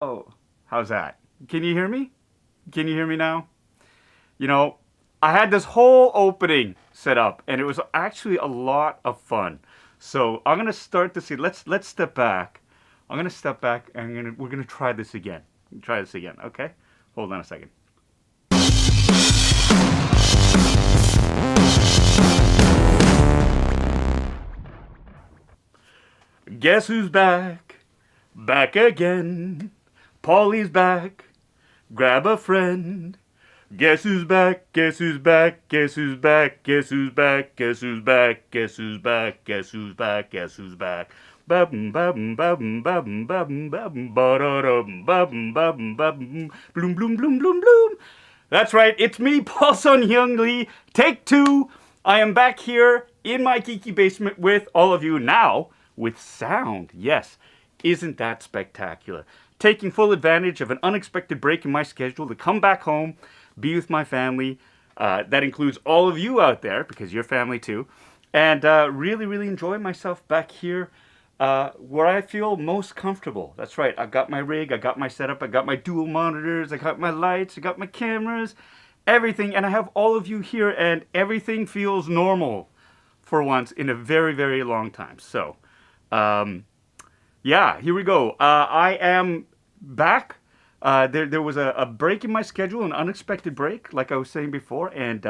Oh, how's that? Can you hear me? Can you hear me now? You know, I had this whole opening set up, and it was actually a lot of fun. So I'm gonna start this. Let's step back. I'm gonna step back, and we're gonna try this again. Try this again, okay? Hold on a second. Guess who's back? Back again. Polly's back. Grab a friend. Guess who's back? Guess who's back? Guess who's back? Guess who's back? Guess who's back? Guess who's back? Guess who's back? Guess who's back? Bum bum bum bum bum bum ba-da-dum bum bum bum bloom bloom bloom bloom bloom. That's right, it's me, Paul Sun Hyung Lee. Take two. I am back here in my geeky basement with all of you now with sound. Yes, isn't that spectacular? Taking full advantage of an unexpected break in my schedule to come back home, be with my family. That includes all of you out there, because you're family too. And really, really enjoy myself back here where I feel most comfortable. That's right, I got my rig, I got my setup, I got my dual monitors, I got my lights, I got my cameras, everything. And I have all of you here, and everything feels normal for once in a very, very long time. So, yeah, here we go. I am back. There was a break in my schedule, an unexpected break, like I was saying before, and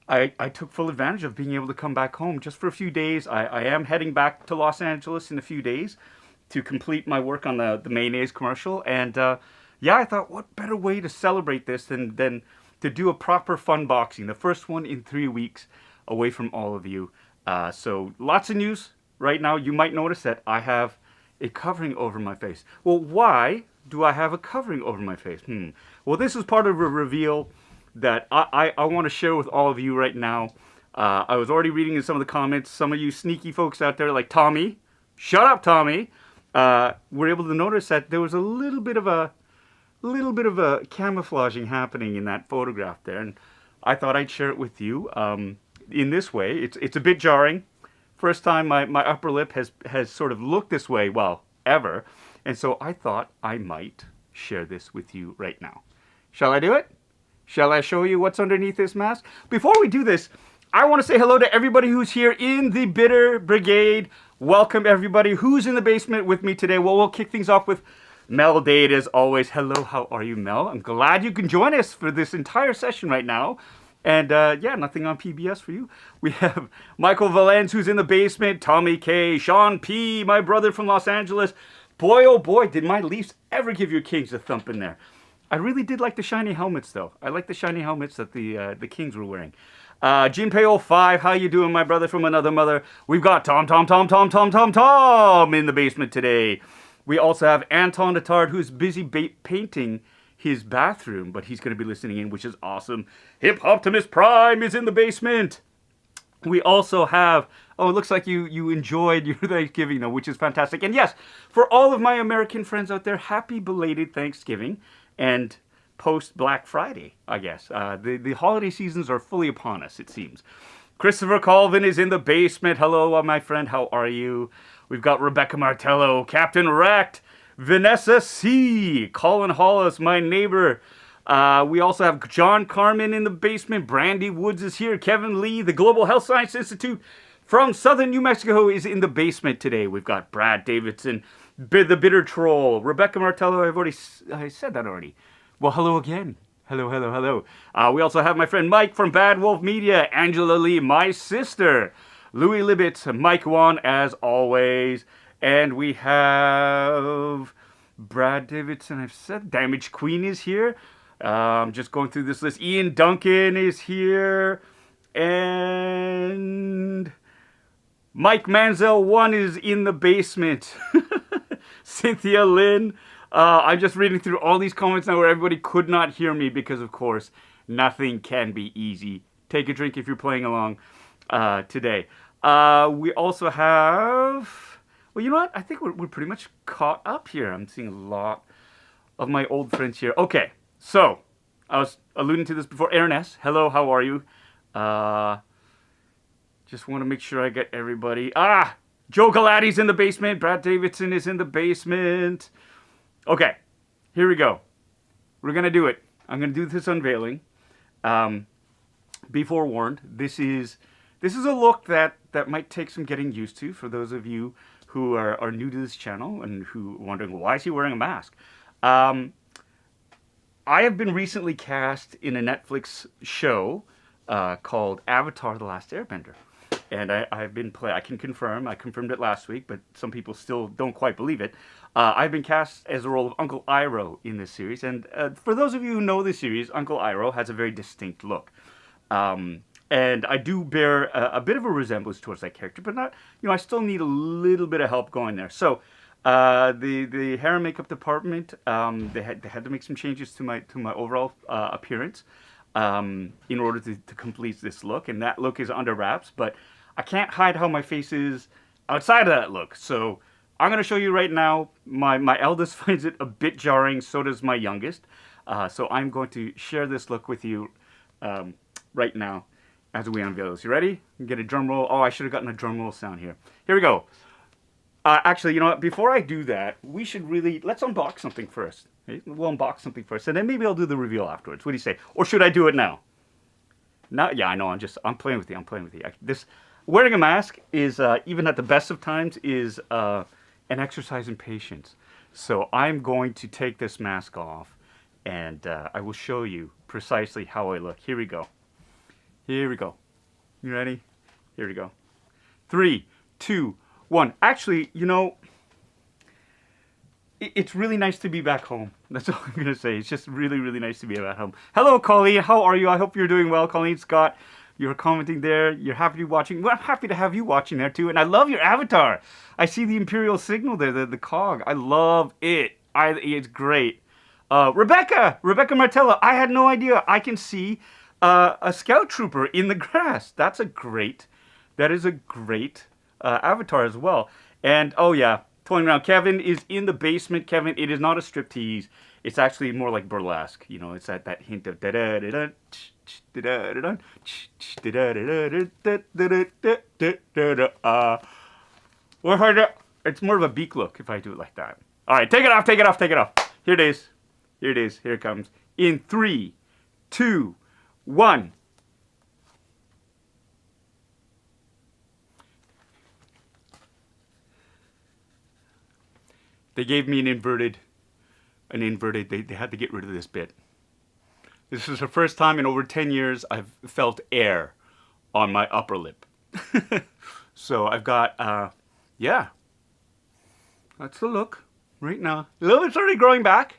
I took full advantage of being able to come back home just for a few days. I am heading back to Los Angeles in a few days to complete my work on the mayonnaise commercial, and yeah, I thought, what better way to celebrate this than to do a proper fun boxing, the first one in 3 weeks away from all of you. So lots of news right now. You might notice that I have a covering over my face. Well, why do I have a covering over my face? Well, this is part of a reveal that I want to share with all of you right now. I was already reading in some of the comments. Some of you sneaky folks out there like Tommy, shut up Tommy, were able to notice that there was a little bit of a camouflaging happening in that photograph there, and I thought I'd share it with you in this way. It's a bit jarring. First time my upper lip has sort of looked this way, well, ever. And so I thought I might share this with you right now. Shall I do it? Shall I show you what's underneath this mask? Before we do this, I want to say hello to everybody who's here in the Bitter Brigade. Welcome everybody who's in the basement with me today. Well, we'll kick things off with Mel Dade as always. Hello, how are you, Mel? I'm glad you can join us for this entire session right now. And yeah, nothing on PBS for you. We have Michael Valens, who's in the basement, Tommy K, Sean P, my brother from Los Angeles. Boy, oh boy, did my Leafs ever give your Kings a thump in there. I really did like the shiny helmets, though. I like the shiny helmets that the Kings were wearing. Jinpei05, how you doing, my brother from another mother? We've got Tom in the basement today. We also have Anton Attard, who's busy painting his bathroom, but he's going to be listening in, which is awesome. Hip Optimus Prime is in the basement. We also have, oh, it looks like you enjoyed your Thanksgiving, though, which is fantastic. And yes, for all of my American friends out there, happy belated Thanksgiving and post-Black Friday, I guess. The holiday seasons are fully upon us, it seems. Christopher Colvin is in the basement. Hello, my friend, how are you? We've got Rebecca Martello, Captain Wrecked, Vanessa C, Colin Hollis, my neighbor. We also have John Carmen in the basement. Brandy Woods is here. Kevin Lee, the Global Health Science Institute from Southern New Mexico, is in the basement today. We've got Brad Davidson, the Bitter Troll. Rebecca Martello, I said that already. Well, hello again. Hello, hello, hello. We also have my friend Mike from Bad Wolf Media, Angela Lee, my sister, Louis Libbitz, Mike Wan, as always. And we have Brad Davidson, I've said. Damage Queen is here. I'm just going through this list. Ian Duncan is here. And Mike Manzel 1 is in the basement. Cynthia Lynn. I'm just reading through all these comments now where everybody could not hear me because, of course, nothing can be easy. Take a drink if you're playing along today. We also have... Well, you know what? I think we're pretty much caught up here. I'm seeing a lot of my old friends here. Okay, so I was alluding to this before. Aaron S., hello, how are you? Just want to make sure I get everybody. Joe Galatti's in the basement. Brad Davidson is in the basement. Okay, here we go. We're going to do it. I'm going to do this unveiling. Be forewarned, this is a look that might take some getting used to for those of you who are new to this channel and who are wondering, why is he wearing a mask? I have been recently cast in a Netflix show called Avatar: The Last Airbender. And I've been I can confirm, I confirmed it last week, but some people still don't quite believe it. I've been cast as the role of Uncle Iroh in this series. And for those of you who know this series, Uncle Iroh has a very distinct look. And I do bear a bit of a resemblance towards that character, but not, I still need a little bit of help going there. So the hair and makeup department, they had to make some changes to my overall appearance in order to complete this look. And that look is under wraps, but I can't hide how my face is outside of that look. So I'm going to show you right now. My eldest finds it a bit jarring, so does my youngest. So I'm going to share this look with you right now as we unveil this. You ready? Get a drum roll. Oh, I should have gotten a drum roll sound here. Here we go. Actually, you know what? Before I do that, let's unbox something first. Okay? We'll unbox something first, and then maybe I'll do the reveal afterwards. What do you say? Or should I do it now? No, yeah, I know. I'm playing with you. I'm playing with you. Wearing a mask is, even at the best of times, is an exercise in patience. So I'm going to take this mask off, and I will show you precisely how I look. Here we go. Here we go. You ready? Here we go. 3, 2, 1. Actually, it's really nice to be back home. That's all I'm going to say. It's just really, really nice to be back home. Hello, Colleen. How are you? I hope you're doing well. Colleen Scott, you're commenting there. You're happy to be watching. Well, I'm happy to have you watching there, too. And I love your avatar. I see the Imperial signal there, the cog. I love it. It's great. Rebecca Martella, I had no idea. I can see a scout trooper in the grass. That is a great avatar as well. And oh yeah, toying around. Kevin is in the basement. Kevin, it is not a striptease. It's actually more like burlesque. It's that hint of da da da da da da da da da. It's more of a beak look if I do it like that. All right, take it off. Take it off. Take it off. Here it is. Here it is. Here it comes. In 3, 2, 1. They gave me an inverted, they had to get rid of this bit. This is the first time in over 10 years I've felt air on my upper lip. So I've got, yeah, that's the look right now. A little bit's already growing back.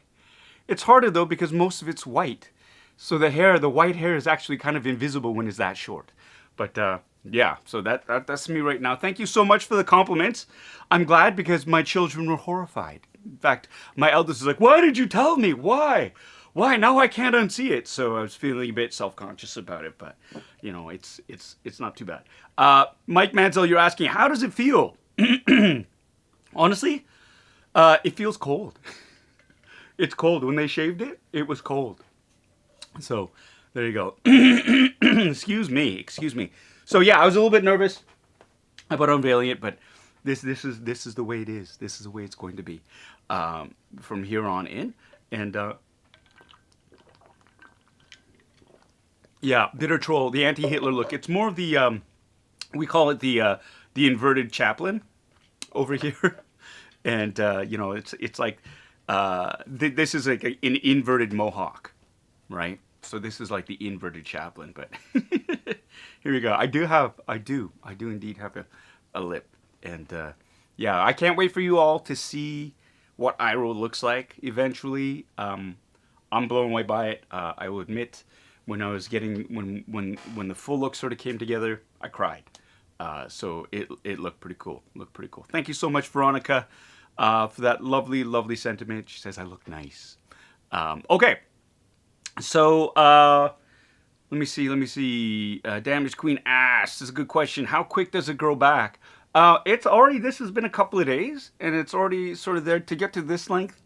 It's harder though because most of it's white. So the white hair is actually kind of invisible when it's that short. But yeah, so that's me right now. Thank you so much for the compliments. I'm glad because my children were horrified. In fact, my eldest is like, why did you tell me? Why? Now I can't unsee it. So I was feeling a bit self-conscious about it, but it's not too bad. Mike Mansell, you're asking, how does it feel? Honestly, it feels cold. It's cold. When they shaved it, it was cold. So there you go. Excuse me. So yeah, I was a little bit nervous about unveiling it, but this is the way it is. This is the way it's going to be from here on in. And yeah, Bitter Troll, the anti-Hitler look. It's more of the we call it the inverted chaplain over here, and it's like this is like an inverted mohawk, right? So this is like the inverted chaplain, but here we go. I do indeed have a lip, and yeah, I can't wait for you all to see what Iroh looks like eventually. I'm blown away by it. I will admit, when I was when the full look sort of came together, I cried. So it looked pretty cool. Thank you so much, Veronica, for that lovely sentiment. She says I look nice. Okay. So, let me see. Damaged Queen asks, this is a good question. How quick does it grow back? This has been a couple of days, and it's already sort of there to get to this length.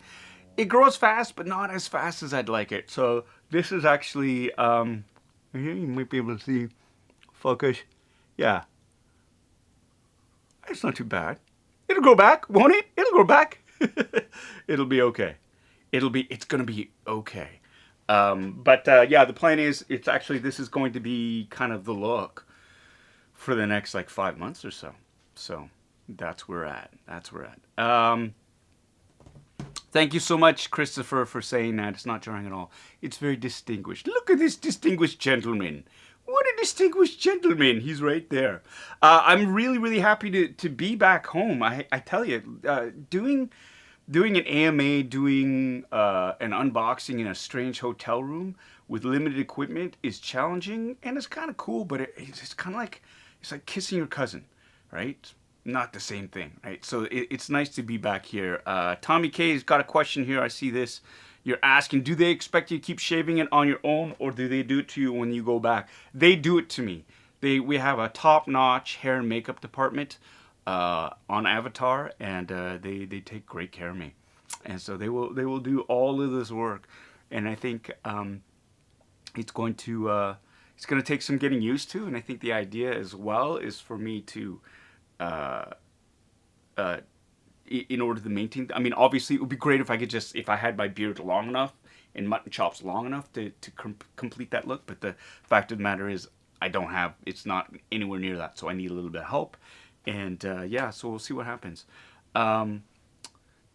It grows fast, but not as fast as I'd like it. So, this is actually, here you might be able to see, focus. Yeah. It's not too bad. It'll grow back, won't it? It'll grow back. It'll be okay. it's gonna be okay. Yeah, the plan is this is going to be kind of the look for the next like 5 months or so. So that's where we're at. That's where we're at. Thank you so much, Christopher, for saying that. It's not jarring at all. It's very distinguished. Look at this distinguished gentleman. What a distinguished gentleman. He's right there. I'm really, really happy to be back home. I tell you, doing an AMA, doing an unboxing in a strange hotel room with limited equipment is challenging, and it's kind of cool, but it's kind of like, it's like kissing your cousin, right? Not the same thing, right? So it's nice to be back here. Tommy K's got a question here. I see this. You're asking, do they expect you to keep shaving it on your own, or do they do it to you when you go back? They do it to me. We have a top-notch hair and makeup department on Avatar, and they take great care of me. And so they will do all of this work, and I think it's going to take some getting used to. And I think the idea as well is for me to in order to maintain, I mean, obviously it would be great if I had my beard long enough and mutton chops long enough to complete that look, but the fact of the matter is it's not anywhere near that, so I need a little bit of help. And yeah, so we'll see what happens. Let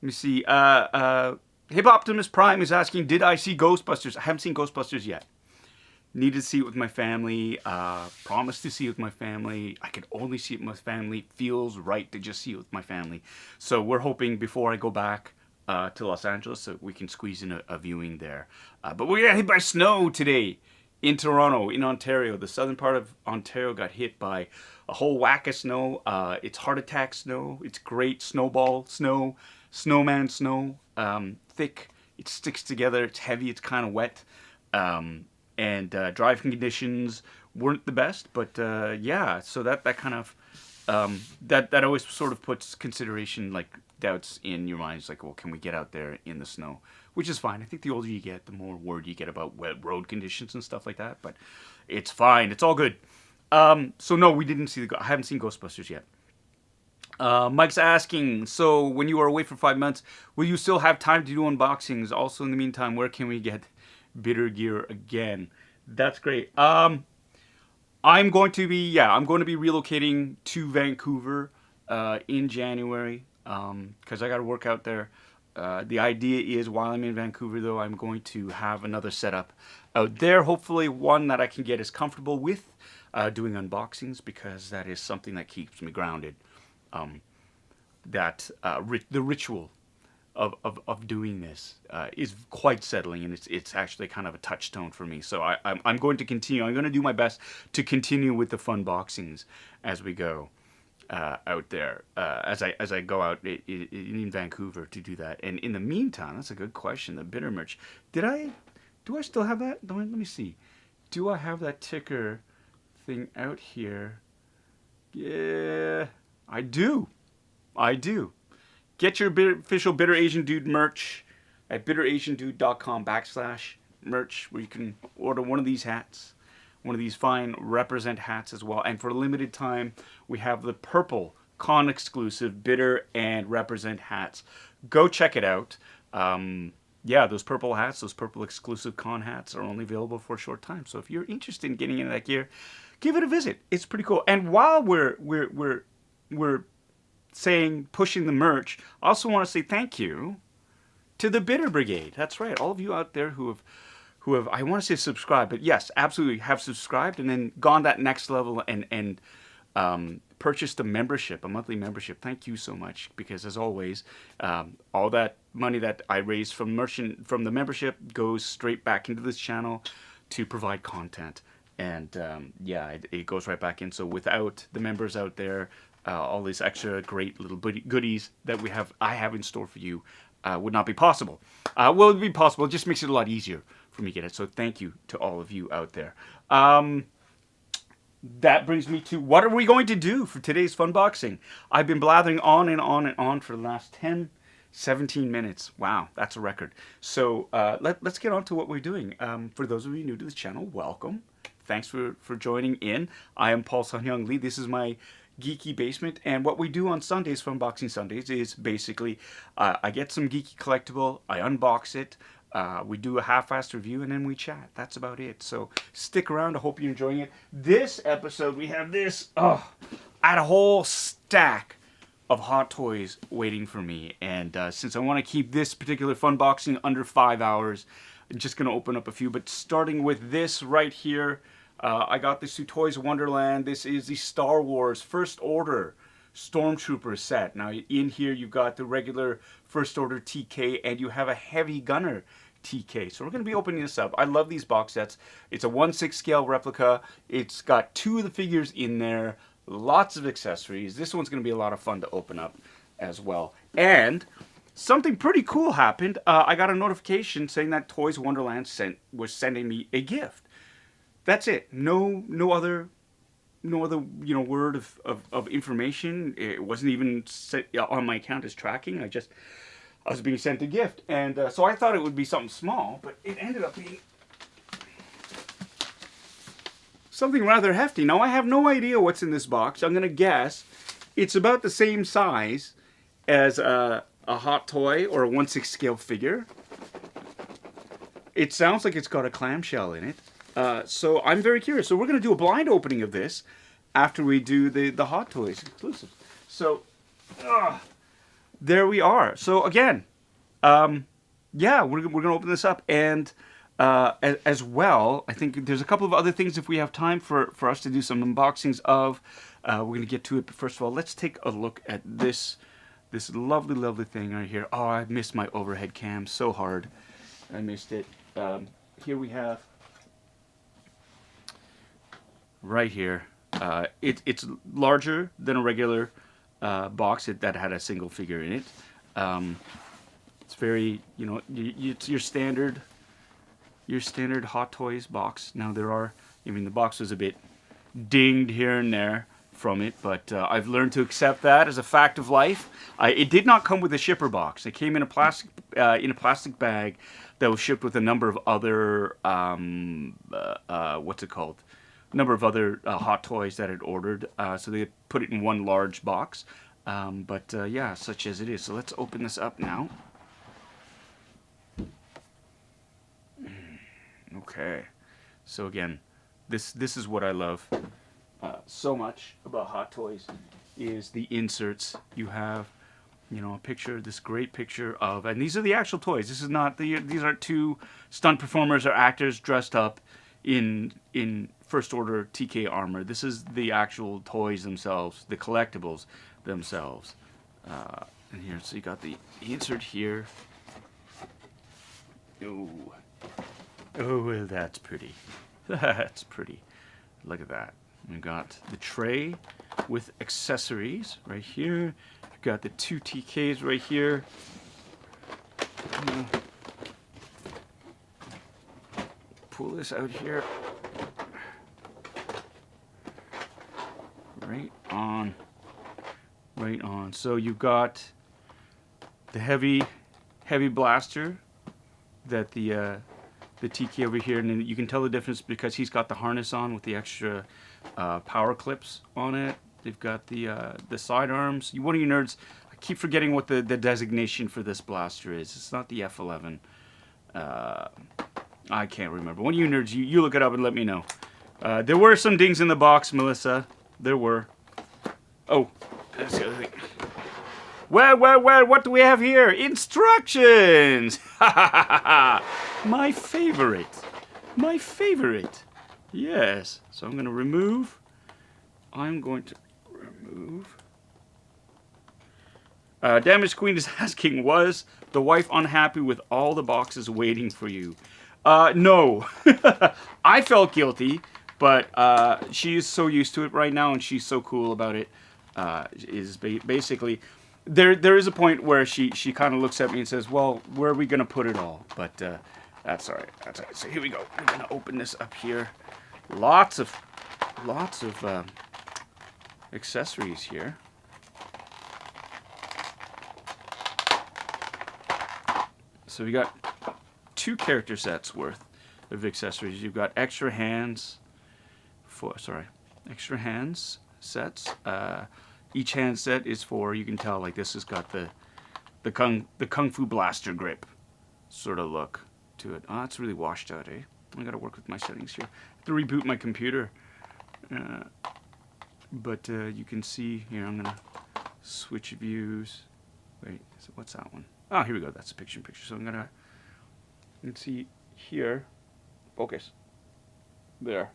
me see. Hip Optimus Prime is asking, did I see Ghostbusters? I haven't seen Ghostbusters yet. Need to see it with my family. Promised to see it with my family. I could only see it with my family. Feels right to just see it with my family. So we're hoping before I go back to Los Angeles that we can squeeze in a viewing there. But we got hit by snow today in Toronto, in Ontario. The southern part of Ontario got hit by a whole whack of snow. It's heart attack snow. It's great snowball snow, snowman snow. Thick. It sticks together. It's heavy. It's kind of wet. And driving conditions weren't the best, but yeah, so that kind of that always sort of puts consideration, like doubts in your mind. It's like, well, can we get out there in the snow? Which is fine. I think the older you get, the more word you get about wet road conditions and stuff like that. But it's fine. It's all good. So no, we didn't see I haven't seen Ghostbusters yet. Mike's asking, so when you are away for 5 months, will you still have time to do unboxings? Also, in the meantime, where can we get bitter gear again? That's great. I'm going to be relocating to Vancouver in January because I got to work out there. The idea is while I'm in Vancouver, though, I'm going to have another setup out there, hopefully one that I can get as comfortable with doing unboxings, because that is something that keeps me grounded. The ritual of doing this is quite settling, and it's actually kind of a touchstone for me. So I'm going to continue. I'm going to do my best to continue with the fun boxings as we go out there, as I go out in Vancouver to do that. And in the meantime, that's a good question. The bitter merch. Do I still have that? Let me see. Do I have that ticker thing out here? Yeah, I do. Get your official Bitter Asian Dude merch at bitterasiandude.com/merch, where you can order one of these hats, one of these fine Represent hats as well. And for a limited time, we have the purple con exclusive Bitter and Represent hats. Go check it out. Yeah, those purple hats, those purple exclusive con hats are only available for a short time. So if you're interested in getting into that gear, give it a visit. It's pretty cool. And while we're pushing the merch, I also want to say thank you to the Bitter Brigade. That's right, all of you out there who have I want to say subscribed, but yes, absolutely have subscribed and then gone that next level and purchased a monthly membership. Thank you so much, because as always, all that money that I raise from the membership goes straight back into this channel to provide content. And yeah, it goes right back in. So without the members out there, all these extra great little goodies that I have in store for you would not be possible. Well, it would be possible. It just makes it a lot easier for me to get it. So thank you to all of you out there. That brings me to, what are we going to do for today's Funboxing? I've been blathering on and on and on for the last 17 minutes. Wow, that's a record. So let's get on to what we're doing. For those of you new to this channel, welcome. Thanks for joining in. I am Paul Sun-Hyung Lee. This is my geeky basement. And what we do on Sundays, Funboxing Sundays, is basically I get some geeky collectible, I unbox it, we do a half-assed review, and then we chat. That's about it. So stick around. I hope you're enjoying it. This episode, we have this, I had a whole stack of Hot Toys waiting for me. And since I want to keep this particular Funboxing under 5 hours, I'm just going to open up a few. But starting with this right here, I got this through Toys Wonderland. This is the Star Wars First Order Stormtrooper set. Now in here you've got the regular First Order TK, and you have a Heavy Gunner TK. So we're going to be opening this up. I love these box sets. It's a 1/6 scale replica. It's got 2 of the figures in there. Lots of accessories. This one's going to be a lot of fun to open up as well. And something pretty cool happened. I got a notification saying that Toys Wonderland was sending me a gift. That's it. No other word of information. It wasn't even set on my account as tracking. I was being sent a gift, and so I thought it would be something small, but it ended up being something rather hefty. Now I have no idea what's in this box. I'm gonna guess it's about the same size as a Hot Toy or a 1/6 scale figure. It sounds like it's got a clamshell in it. So I'm very curious. So we're going to do a blind opening of this after we do the Hot Toys exclusive. So there we are. So again, yeah, we're going to open this up. And as well, I think there's a couple of other things if we have time for us to do some unboxings of. We're going to get to it. But first of all, let's take a look at this lovely thing right here. Oh, I missed my overhead cam so hard. I missed it. Here we have... right here, it's larger than a regular box that had a single figure in it. It's very, it's your standard Hot Toys box. Now the box was a bit dinged here and there from it, but I've learned to accept that as a fact of life. It did not come with a shipper box. It came in a plastic bag that was shipped with a number of other what's it called? Number of other Hot Toys that I'd ordered, so they put it in one large box. But yeah, such as it is. So let's open this up now. Okay. So again, this is what I love so much about Hot Toys is the inserts. You have, a picture, this great picture of, and these are the actual toys. This is not these aren't 2 stunt performers or actors dressed up in First Order TK armor. This is the actual toys themselves, the collectibles themselves. And here, so you got the insert here. Oh, well, that's pretty. That's pretty. Look at that. We got the tray with accessories right here. You've got the 2 TKs right here. Pull this out here. Right on. So you've got the heavy blaster that the TK over here, and then you can tell the difference because he's got the harness on with the extra power clips on it. They've got the sidearms. One of you nerds, I keep forgetting what the designation for this blaster is. It's not the F11. I can't remember. One of you nerds, you look it up and let me know. There were some dings in the box, Melissa. There were. Oh, that's the other thing. Well, what do we have here? Instructions! My favorite. Yes. So I'm going to remove. Damaged Queen is asking, was the wife unhappy with all the boxes waiting for you? No. I felt guilty, but she is so used to it right now, and she's so cool about it. Basically, there is a point where she kind of looks at me and says, well, where are we going to put it all? But that's all right. So here we go. We're going to open this up here. Lots of accessories here. So we got 2 character sets worth of accessories. You've got extra hands, extra hands sets. Each hand set is for, you can tell, like this has got the Kung Fu blaster grip sort of look to it. Oh, it's really washed out, eh? I gotta work with my settings here. I have to reboot my computer. But you can see here, I'm gonna switch views. Wait, what's that one? Oh, here we go. That's a picture-in-picture. So I'm gonna, you can see here. Focus. There.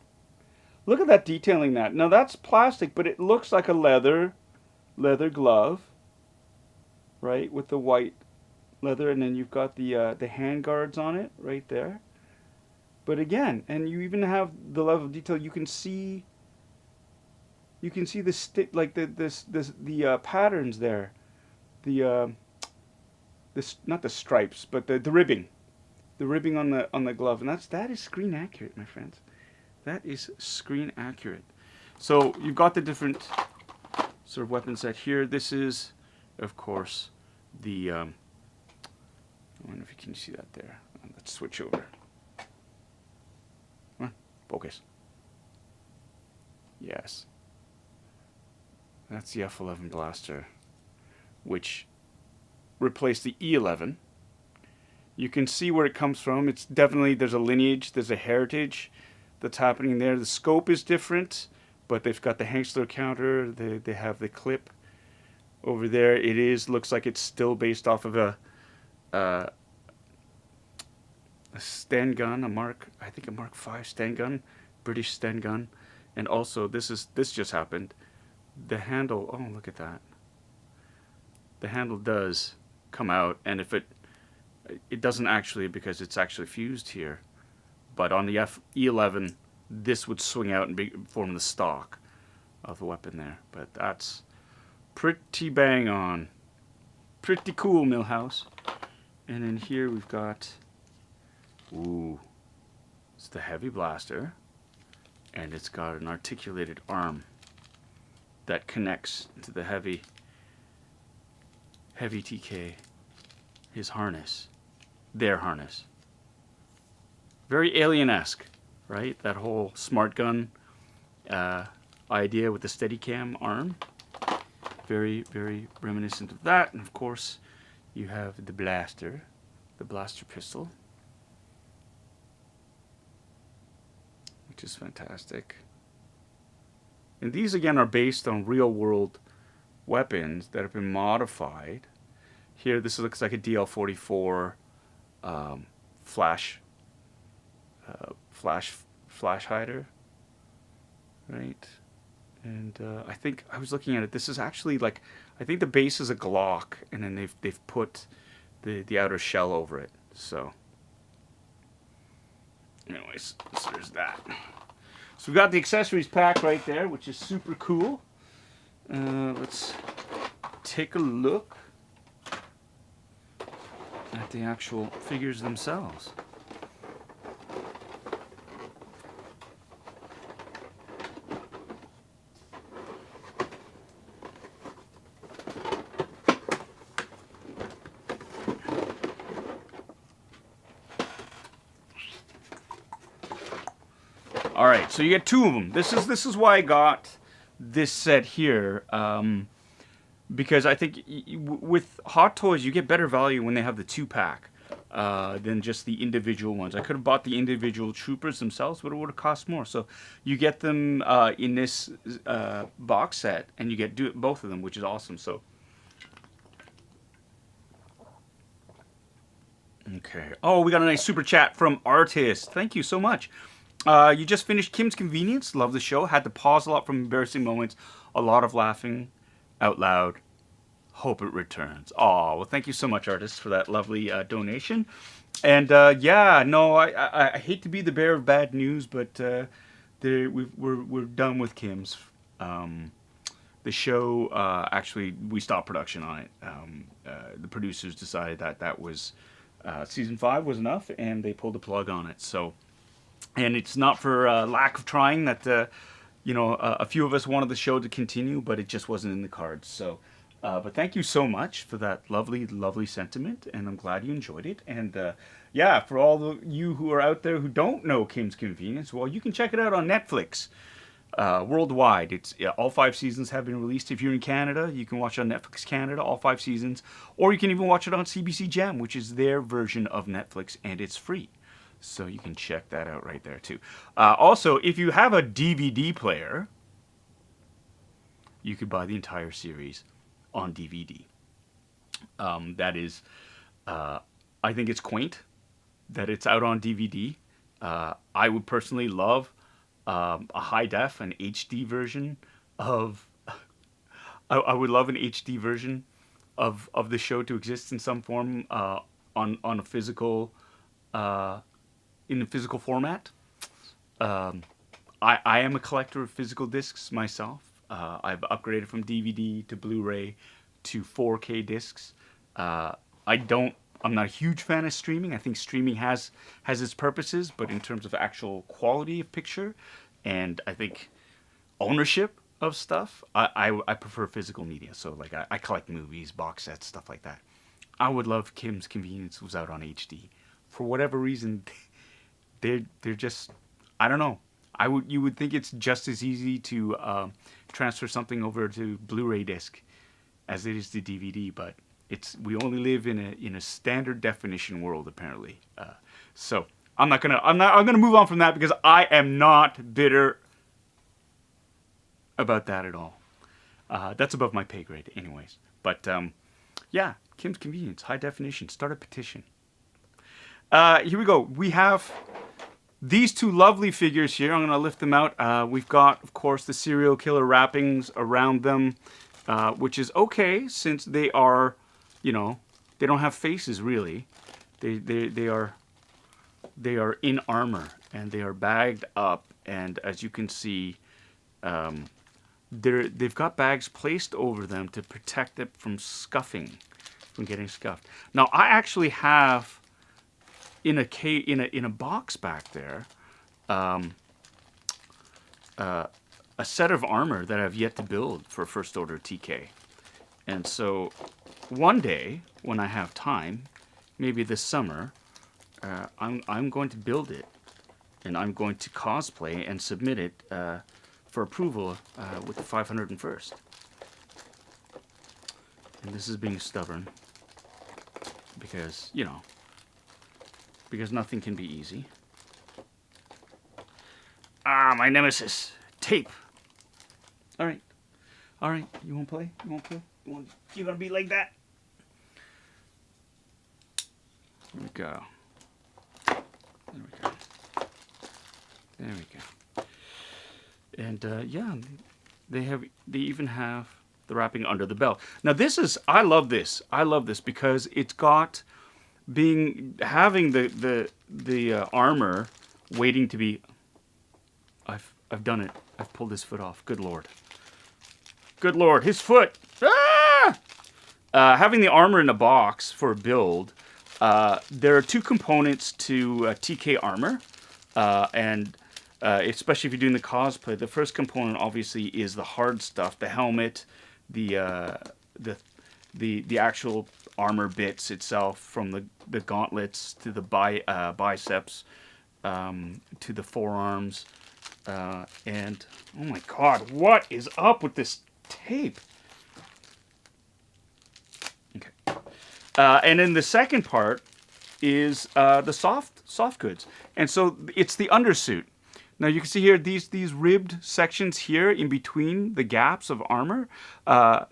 Look at that detailing that. Now that's plastic, but it looks like a leather glove, right? With the white leather, and then you've got the hand guards on it right there. But again, and you even have the level of detail. You can see the stick, like the patterns there. Not the stripes, but the ribbing. The ribbing on the glove, and that is screen accurate, my friends. That is screen accurate. So you've got the different sort of weapon set here. This is, of course, the. I wonder if you can see that there. Let's switch over. Come on, focus. Yes. That's the F11 blaster, which replaced the E11. You can see where it comes from. It's definitely, there's a lineage, there's a heritage that's happening there. The scope is different, but they've got the Hengstler counter. They have the clip over there. Looks like it's still based off of a Sten gun, a Mark V Sten gun, British Sten gun, and also this just happened. The handle, oh look at that. The handle does come out, and if it doesn't actually, because it's actually fused here, but on the E11 this would swing out and form the stock of the weapon there. But that's pretty bang on, pretty cool, Millhouse. And then here we've got, ooh, it's the heavy blaster, and it's got an articulated arm that connects to the heavy TK, his harness, their harness. Very alien-esque, right? That whole smart gun idea with the Steadicam arm. Very, very reminiscent of that. And of course, you have the blaster pistol, which is fantastic. And these again are based on real-world weapons that have been modified. Here, this looks like a DL-44 flash hider, right? And I think I was looking at it. This is actually like, I think the base is a Glock, and then they've put the outer shell over it. So, anyways, so there's that. So we've got the accessories pack right there, which is super cool. Let's take a look at the actual figures themselves. All right, so you get two of them. This is why I got this set here, because I think with Hot Toys you get better value when they have the 2-pack than just the individual ones. I could have bought the individual troopers themselves, but it would have cost more. So you get them in this box set, and you get both of them, which is awesome. So. Okay. Oh, we got a nice super chat from Artist. Thank you so much. You just finished Kim's Convenience. Love the show. Had to pause a lot from embarrassing moments. A lot of laughing out loud. Hope it returns. Oh, well, thank you so much, Artist, for that lovely donation. And yeah, no, I hate to be the bearer of bad news, but we're done with Kim's. The show, actually, we stopped production on it. The producers decided that was season 5 was enough, and they pulled the plug on it. So. And it's not for lack of trying that, you know, a few of us wanted the show to continue, but it just wasn't in the cards. So, but thank you so much for that lovely, lovely sentiment, and I'm glad you enjoyed it. And yeah, for all of you who are out there who don't know Kim's Convenience, well, you can check it out on Netflix. worldwide. It's all 5 seasons have been released. If you're in Canada, you can watch it on Netflix Canada, all 5 seasons, or you can even watch it on CBC Gem, which is their version of Netflix, and it's free. So you can check that out right there too. Also, if you have a DVD player, you could buy the entire series on DVD. That is, I think it's quaint that it's out on DVD. I would personally love a high def, an HD version of. I would love an HD version of the show to exist in some form on a physical in a physical format. I am a collector of physical discs myself. I've upgraded from DVD to Blu-ray to 4K discs. I'm not a huge fan of streaming. I think streaming has its purposes, but in terms of actual quality of picture, and I think ownership of stuff, I prefer physical media. So like I collect movies, box sets, stuff like that. I would love Kim's Convenience was out on HD. For whatever reason, they're just, I don't know. You would think it's just as easy to transfer something over to Blu-ray disc as it is to DVD, but we only live in a standard definition world apparently. So I'm gonna move on from that because I am not bitter about that at all. That's above my pay grade, anyways. But yeah, Kim's Convenience, high definition. Start a petition. Here we go. We have these two lovely figures here. I'm going to lift them out. We've got, of course, the serial killer wrappings around them, which is okay since they are, they don't have faces really. They are in armor and they are bagged up. And as you can see, they've got bags placed over them to protect it from scuffing, from getting scuffed. Now, I actually have in a box back there a set of armor that I've yet to build for First Order TK. And so one day when I have time, maybe this summer, I'm going to build it and I'm going to cosplay and submit it for approval with the 501st. And this is being stubborn because, because nothing can be easy. Ah, my nemesis. Tape. All right. You want to play? You gonna be like that? There we go. And yeah, they even have the wrapping under the belt. Now I love this because it's got having the armor waiting to be. I've done it. I've pulled his foot off. Good lord, his foot. Ah! Having the armor in a box for a build. There are two components to TK armor, and especially if you're doing the cosplay. The first component obviously is the hard stuff, the helmet, the actual armor bits itself, from the gauntlets to the biceps, to the forearms, and oh my god, what is up with this tape? Okay, and then the second part is the soft goods, and so it's the undersuit. Now you can see here these ribbed sections here in between the gaps of armor.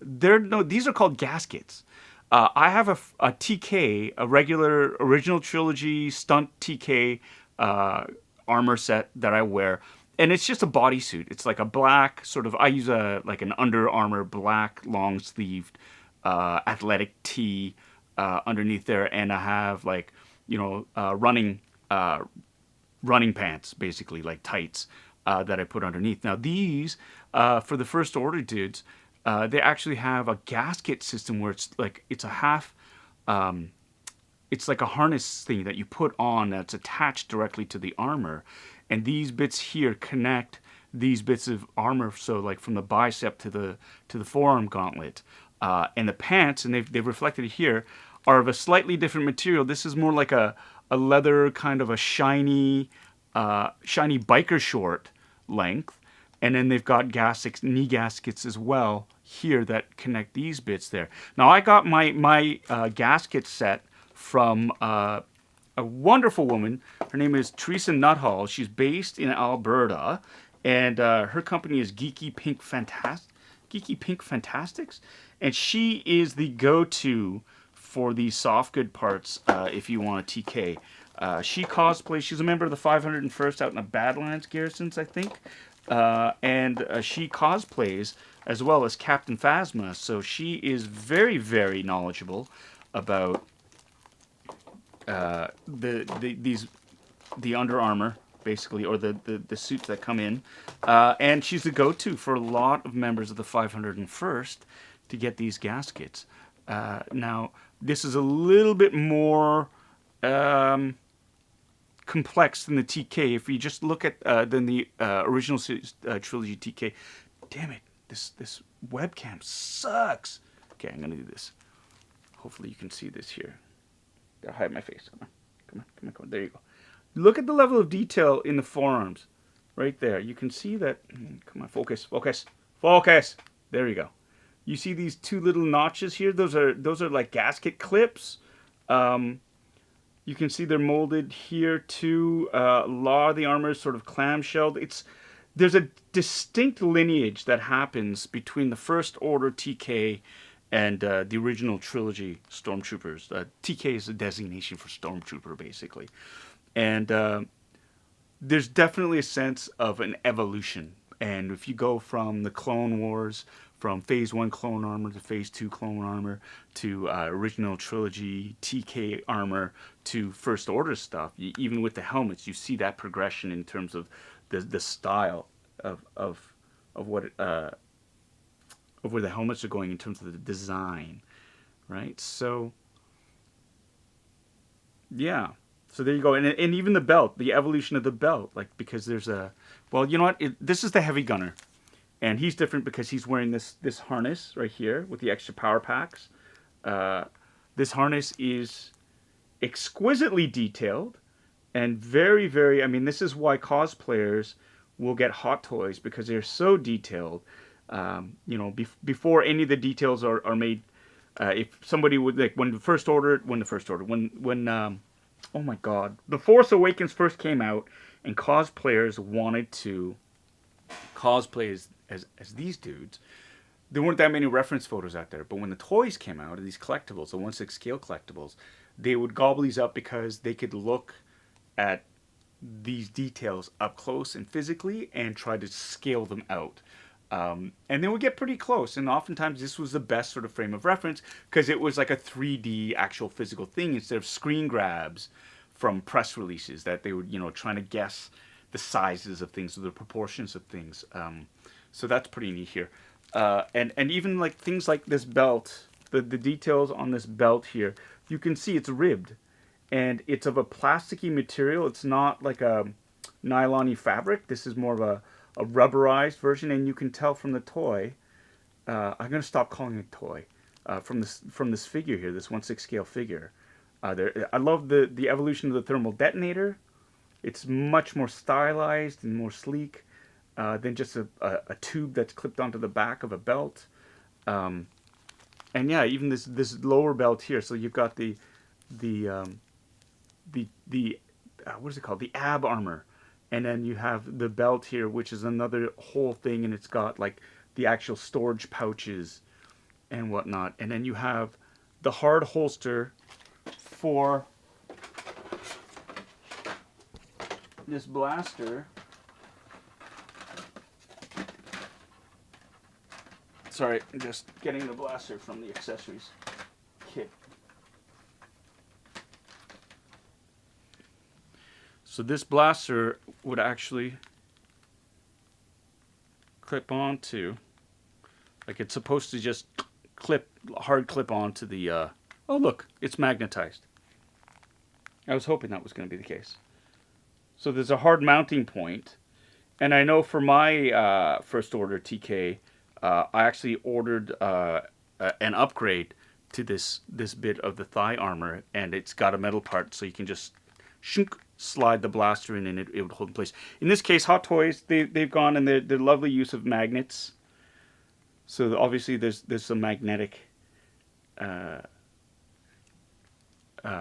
These are called gaskets. I have a TK, a regular original trilogy stunt TK armor set that I wear, and it's just a bodysuit. It's like a black sort of. I use an Under Armour black long sleeved athletic tee underneath there, and I have running pants, basically like tights that I put underneath. Now these for the First Order dudes. They actually have a gasket system where it's a half, it's like a harness thing that you put on that's attached directly to the armor, and these bits here connect these bits of armor. So like from the bicep to the forearm gauntlet, and the pants, and they've reflected it here, are of a slightly different material. This is more like a leather kind of a shiny biker short length. And then they've got knee gaskets as well here that connect these bits there. Now I got my gasket set from a wonderful woman. Her name is Teresa Nuthall. She's based in Alberta, and her company is Geeky Pink Fantastics, and she is the go-to for these soft good parts if you want a TK. She cosplays. She's a member of the 501st out in the Badlands Garrisons, I think. And she cosplays as well as Captain Phasma, so she is very, very knowledgeable about the Under Armour, basically, or the suits that come in, and she's the go-to for a lot of members of the 501st to get these gaskets. Now, this is a little bit more complex than the TK. If you just look at than the original trilogy TK, damn it, this webcam sucks. Okay, I'm gonna do this. Hopefully you can see this here. Gotta hide my face. Come on. There you go. Look at the level of detail in the forearms, right there. You can see that. Come on, focus. There you go. You see these two little notches here? Those are like gasket clips. You can see they're molded here too. A lot of the armor is sort of clamshelled. There's a distinct lineage that happens between the First Order TK and the original trilogy Stormtroopers. TK is a designation for Stormtrooper, basically. And there's definitely a sense of an evolution. And if you go from the Clone Wars, from Phase 1 clone armor to Phase 2 clone armor to original trilogy TK armor to First Order stuff, even with the helmets, you see that progression in terms of the style of what of where the helmets are going in terms of the design, right? So yeah, so there you go, and even the belt, the evolution of the belt, like, because there's well, you know what? This is the heavy gunner. And he's different because he's wearing this harness right here with the extra power packs. This harness is exquisitely detailed and very, very... I mean, this is why cosplayers will get Hot Toys, because they're so detailed. You know, before any of the details are made, if somebody would, like, when oh my God, The Force Awakens first came out, and cosplayers wanted to cosplay as these dudes, there weren't that many reference photos out there. But when the toys came out, these collectibles, the 1/6 scale collectibles, they would gobble these up because they could look at these details up close and physically and try to scale them out. And they would get pretty close. And oftentimes this was the best sort of frame of reference because it was like a 3D actual physical thing instead of screen grabs from press releases that they would, you know, trying to guess the sizes of things or the proportions of things. So that's pretty neat here. And even like things like this belt, the details on this belt here, you can see it's ribbed. And it's of a plasticky material. It's not like a nylon-y fabric. This is more of a rubberized version. And you can tell from the toy, I'm going to stop calling it toy, from this figure here, this 1/6 scale figure. I love the evolution of the thermal detonator. It's much more stylized and more sleek than just a tube that's clipped onto the back of a belt. And yeah, even this lower belt here. So you've got the what is it called? The ab armor, and then you have the belt here, which is another whole thing, and it's got like the actual storage pouches and whatnot. And then you have the hard holster for this blaster. Sorry, I'm just getting the blaster from the accessories kit. So this blaster would actually clip onto, like it's supposed to just hard clip onto the, oh look, it's magnetized. I was hoping that was going to be the case. So there's a hard mounting point, and I know for my First Order TK, I actually ordered an upgrade to this bit of the thigh armor, and it's got a metal part, so you can just shunk slide the blaster in and it would hold in place. In this case, Hot Toys, they've gone and their lovely use of magnets. So obviously there's some magnetic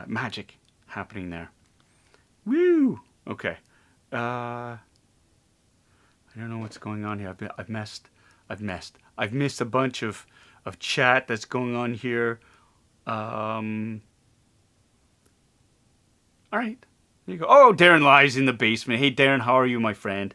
magic happening there. Woo! Okay. I don't know what's going on here. I've missed a bunch of chat that's going on here. All right. There you go. Oh, Darren lies in the basement. Hey, Darren, how are you, my friend?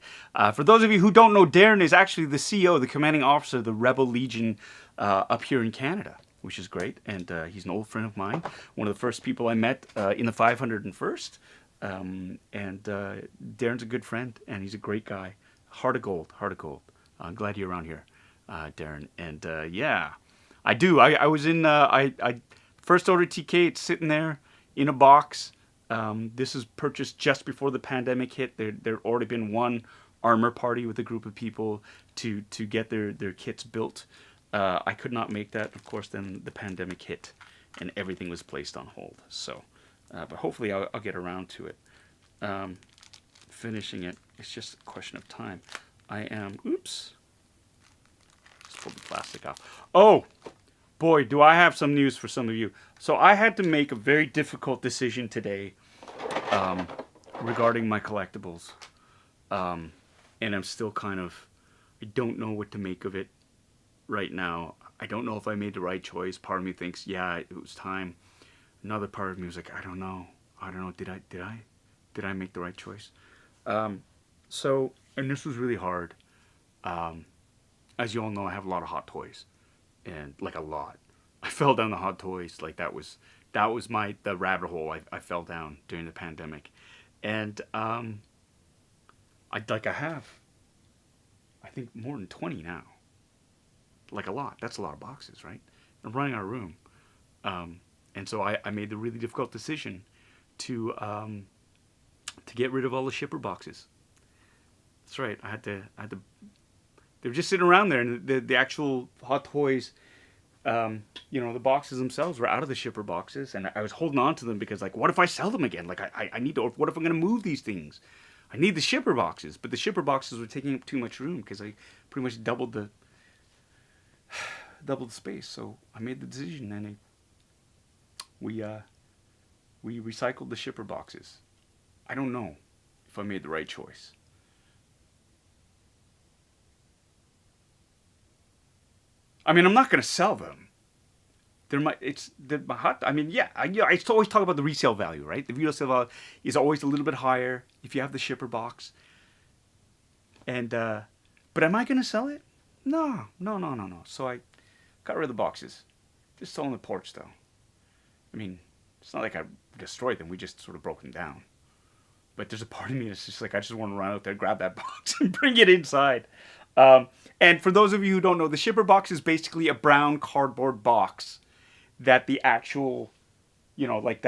For those of you who don't know, Darren is actually the CEO, the commanding officer of the Rebel Legion up here in Canada, which is great. And he's an old friend of mine. One of the first people I met in the 501st. Darren's a good friend, and he's a great guy. Heart of gold, heart of gold. I'm glad you're around here, Darren. And yeah, I do. I was in, I first ordered TK. It's sitting there in a box. This is purchased just before the pandemic hit. There already been one armor party with a group of people to get their kits built. I could not make that. Of course, then the pandemic hit and everything was placed on hold. So, but hopefully I'll get around to it. Finishing it. It's just a question of time. Oops. Let's pull the plastic off. Oh, boy, do I have some news for some of you. So I had to make a very difficult decision today regarding my collectibles. And I'm still I don't know what to make of it right now. I don't know if I made the right choice. Part of me thinks, yeah, it was time. Another part of me was like, I don't know. Did I make the right choice? So, and this was really hard. As you all know, I have a lot of Hot Toys. And like a lot. I fell down the Hot Toys. Like that was the rabbit hole I fell down during the pandemic. And I have I think more than 20 now. Like a lot. That's a lot of boxes, right? I'm running out of room. And so I made the really difficult decision to get rid of all the shipper boxes. That's right. I had to they were just sitting around there, and the actual Hot Toys, the boxes themselves were out of the shipper boxes, and I was holding on to them because, like, what if I sell them again? Like, I need to, what if I'm going to move these things? I need the shipper boxes, but the shipper boxes were taking up too much room because I pretty much doubled the space. So I made the decision, and we recycled the shipper boxes. I don't know if I made the right choice. I mean, I'm not going to sell them. I always talk about the resale value, right? The resale value is always a little bit higher if you have the shipper box. And, but am I going to sell it? No. So I got rid of the boxes. Just still on the porch, though. I mean, it's not like I destroyed them. We just sort of broke them down. But there's a part of me that's just like, I just want to run out there, grab that box, and bring it inside. And for those of you who don't know, the shipper box is basically a brown cardboard box that the actual, like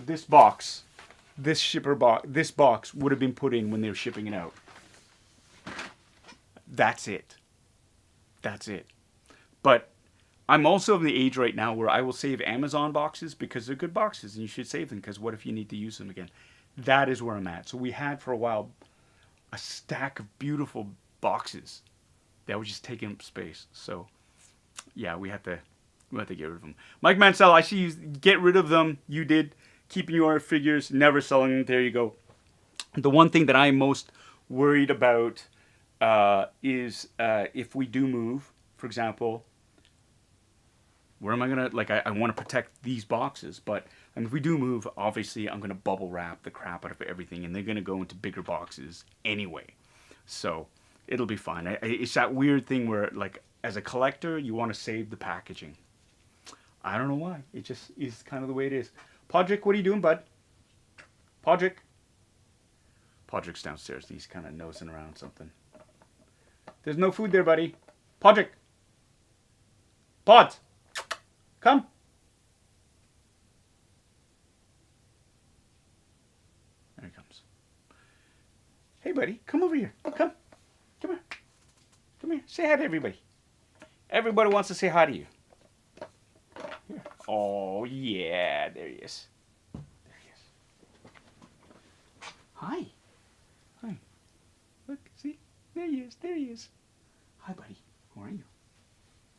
this box, this box would have been put in when they were shipping it out. That's it. But I'm also of the age right now where I will save Amazon boxes because they're good boxes and you should save them because what if you need to use them again? That is where I'm at. So we had for a while a stack of beautiful boxes that was just taking up space. So yeah, we had to get rid of them. Mike Mansell, I see you get rid of them. You did. Keeping your figures, never selling them. There you go. The one thing that I'm most worried about is if we do move, for example, where am I going to, I want to protect these boxes, but if we do move, obviously I'm going to bubble wrap the crap out of everything, and they're going to go into bigger boxes anyway. So it'll be fine. It's that weird thing where, as a collector, you want to save the packaging. I don't know why. It just is kind of the way it is. Podrick, what are you doing, bud? Podrick's downstairs. He's kind of nosing around something. There's no food there, buddy. Podrick. Pods. Come. There he comes. Hey, buddy. Come over here. Come. Come here. Come here. Say hi to everybody. Everybody wants to say hi to you. Here. Oh, yeah. There he is. There he is. Hi. Hi. Look, see? There he is. There he is. Hi, buddy. How are you?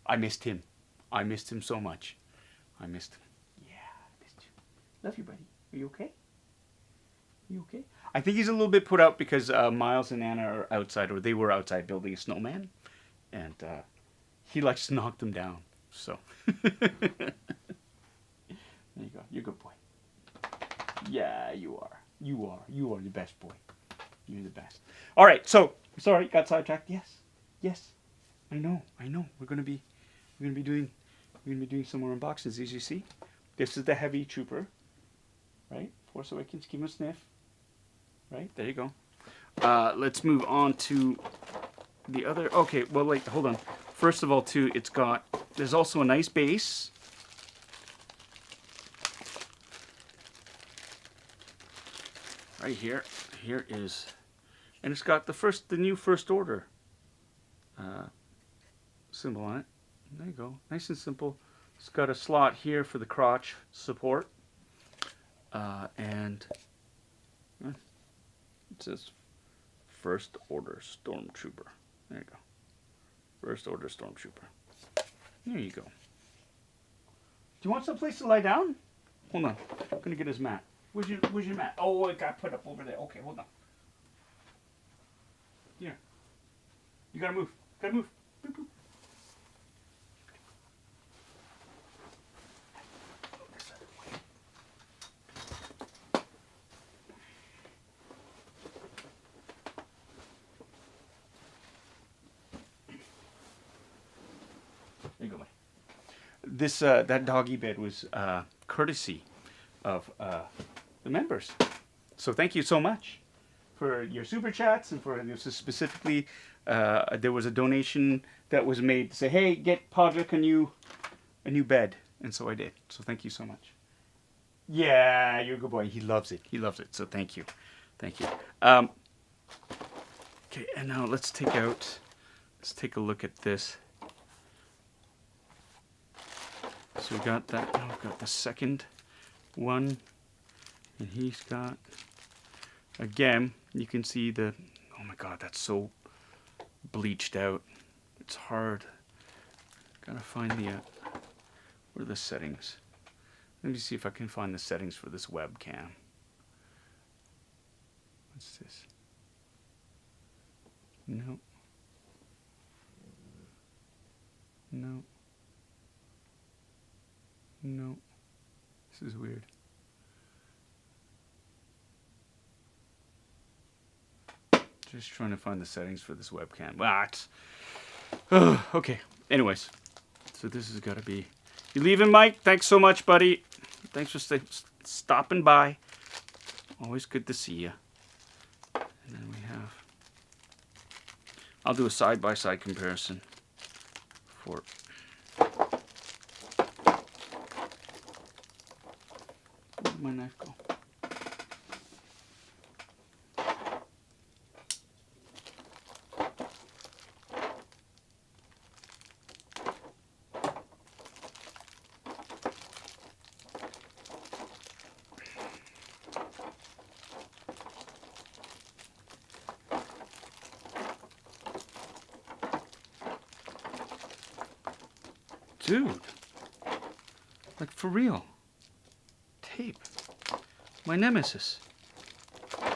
I missed him. I missed him so much. I missed him. Yeah, I missed you. Love you, buddy. Are you okay? You okay? I think he's a little bit put out because Miles and Anna are outside, or they were outside building a snowman, and he likes to knock them down. So there you go. You're a good boy. Yeah, you are. You are. You are the best boy. You're the best. All right. So sorry, got sidetracked. Yes. Yes. I know. I know. We're gonna be doing some more unboxings. As you see, this is the heavy trooper. Right. Force Awakens. Give him a sniff. Right. There you go. Let's move on to the other. Okay. Well, like, hold on. First of all, too, there's also a nice base. Right here. Here is, and it's got the new First Order symbol on it. There you go. Nice and simple. It's got a slot here for the crotch support. And it says First Order Stormtrooper. There you go. First Order Stormtrooper. There you go. Do you want some place to lie down? Hold on. I'm going to get his mat. Where's your mat? Oh, it got put up over there. Okay, hold on. Here. You got to move. Got to move. Boop, boop. There you go, buddy. This that doggy bed was courtesy of the members. So thank you so much for your super chats, and for this is specifically there was a donation that was made to say, hey, get Podrick a new bed, and so I did. So thank you so much. Yeah, you're a good boy. He loves it. He loves it. So thank you. Thank you. Okay, and now let's take a look at this. So we got that. Now we've got the second one, and he's got, again, you can see the, oh my god, that's so bleached out. It's hard. Gotta find the, where are the settings? Let me see if I can find the settings for this webcam. What's this? No. No. No. This is weird. Just trying to find the settings for this webcam. What? Oh, okay. Anyways, so this has got to be. You leaving, Mike? Thanks so much, buddy. Thanks for stopping by. Always good to see you. And then we have. I'll do a side-by-side comparison for. Where'd my knife go? Dude, like for real. Tape. My nemesis. There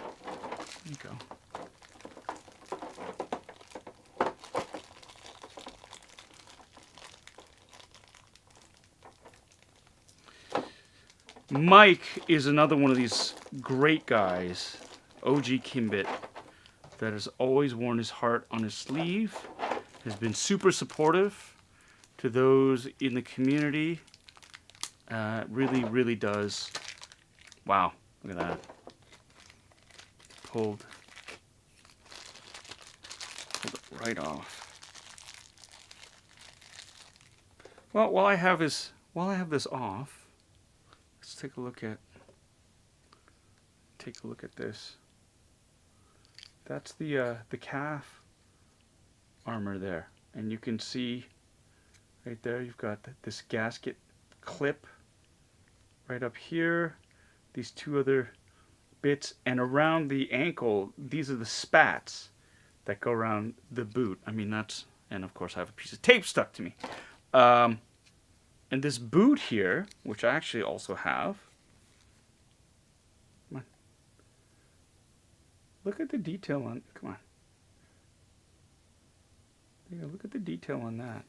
you go. Mike is another one of these great guys, OG Kimbit, that has always worn his heart on his sleeve, has been super supportive to those in the community. Really, really does. Wow, look at that. Pulled it right off. Well, while I have this off, let's take a look at this. That's the calf armor there, and you can see right there you've got this gasket clip right up here. These two other bits, and around the ankle, these are the spats that go around the boot. I mean, that's, and of course I have a piece of tape stuck to me. And this boot here, which I actually also have, come on, look at the detail on, come on. Yeah, look at the detail on that.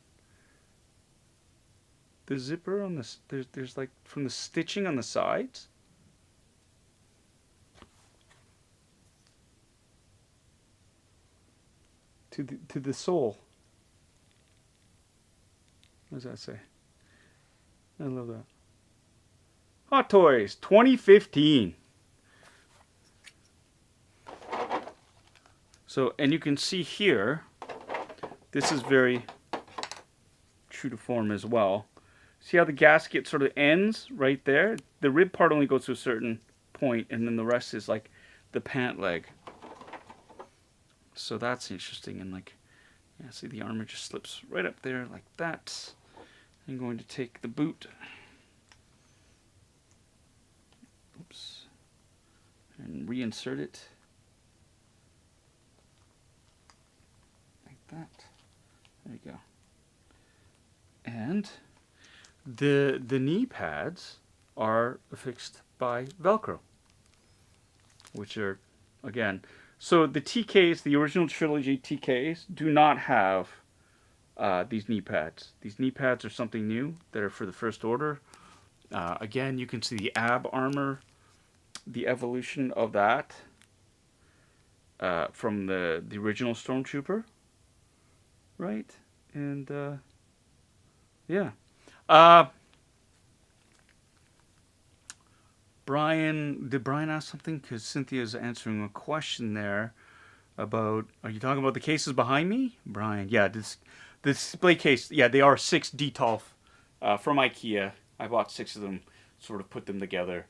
The zipper on this, there's like, from the stitching on the sides, to the sole. What does that say? I love that. Hot Toys 2015. So, and you can see here, this is very true to form as well. See how the gasket sort of ends right there? The rib part only goes to a certain point, and then the rest is like the pant leg. So that's interesting. And like, yeah, see the armor just slips right up there like that. I'm going to take the boot. Oops. And reinsert it. Like that. There you go. And the knee pads are affixed by Velcro, which are, again, so the TKs, the original trilogy TKs, do not have these knee pads. These knee pads are something new that are for the First Order. Again, you can see the ab armor, the evolution of that from the original Stormtrooper, right? And yeah. Brian, did Brian ask something? Because Cynthia's answering a question there about, are you talking about the cases behind me? Brian, yeah, this display case, yeah, they are 6 Detolf from IKEA. I bought 6 of them, sort of put them together,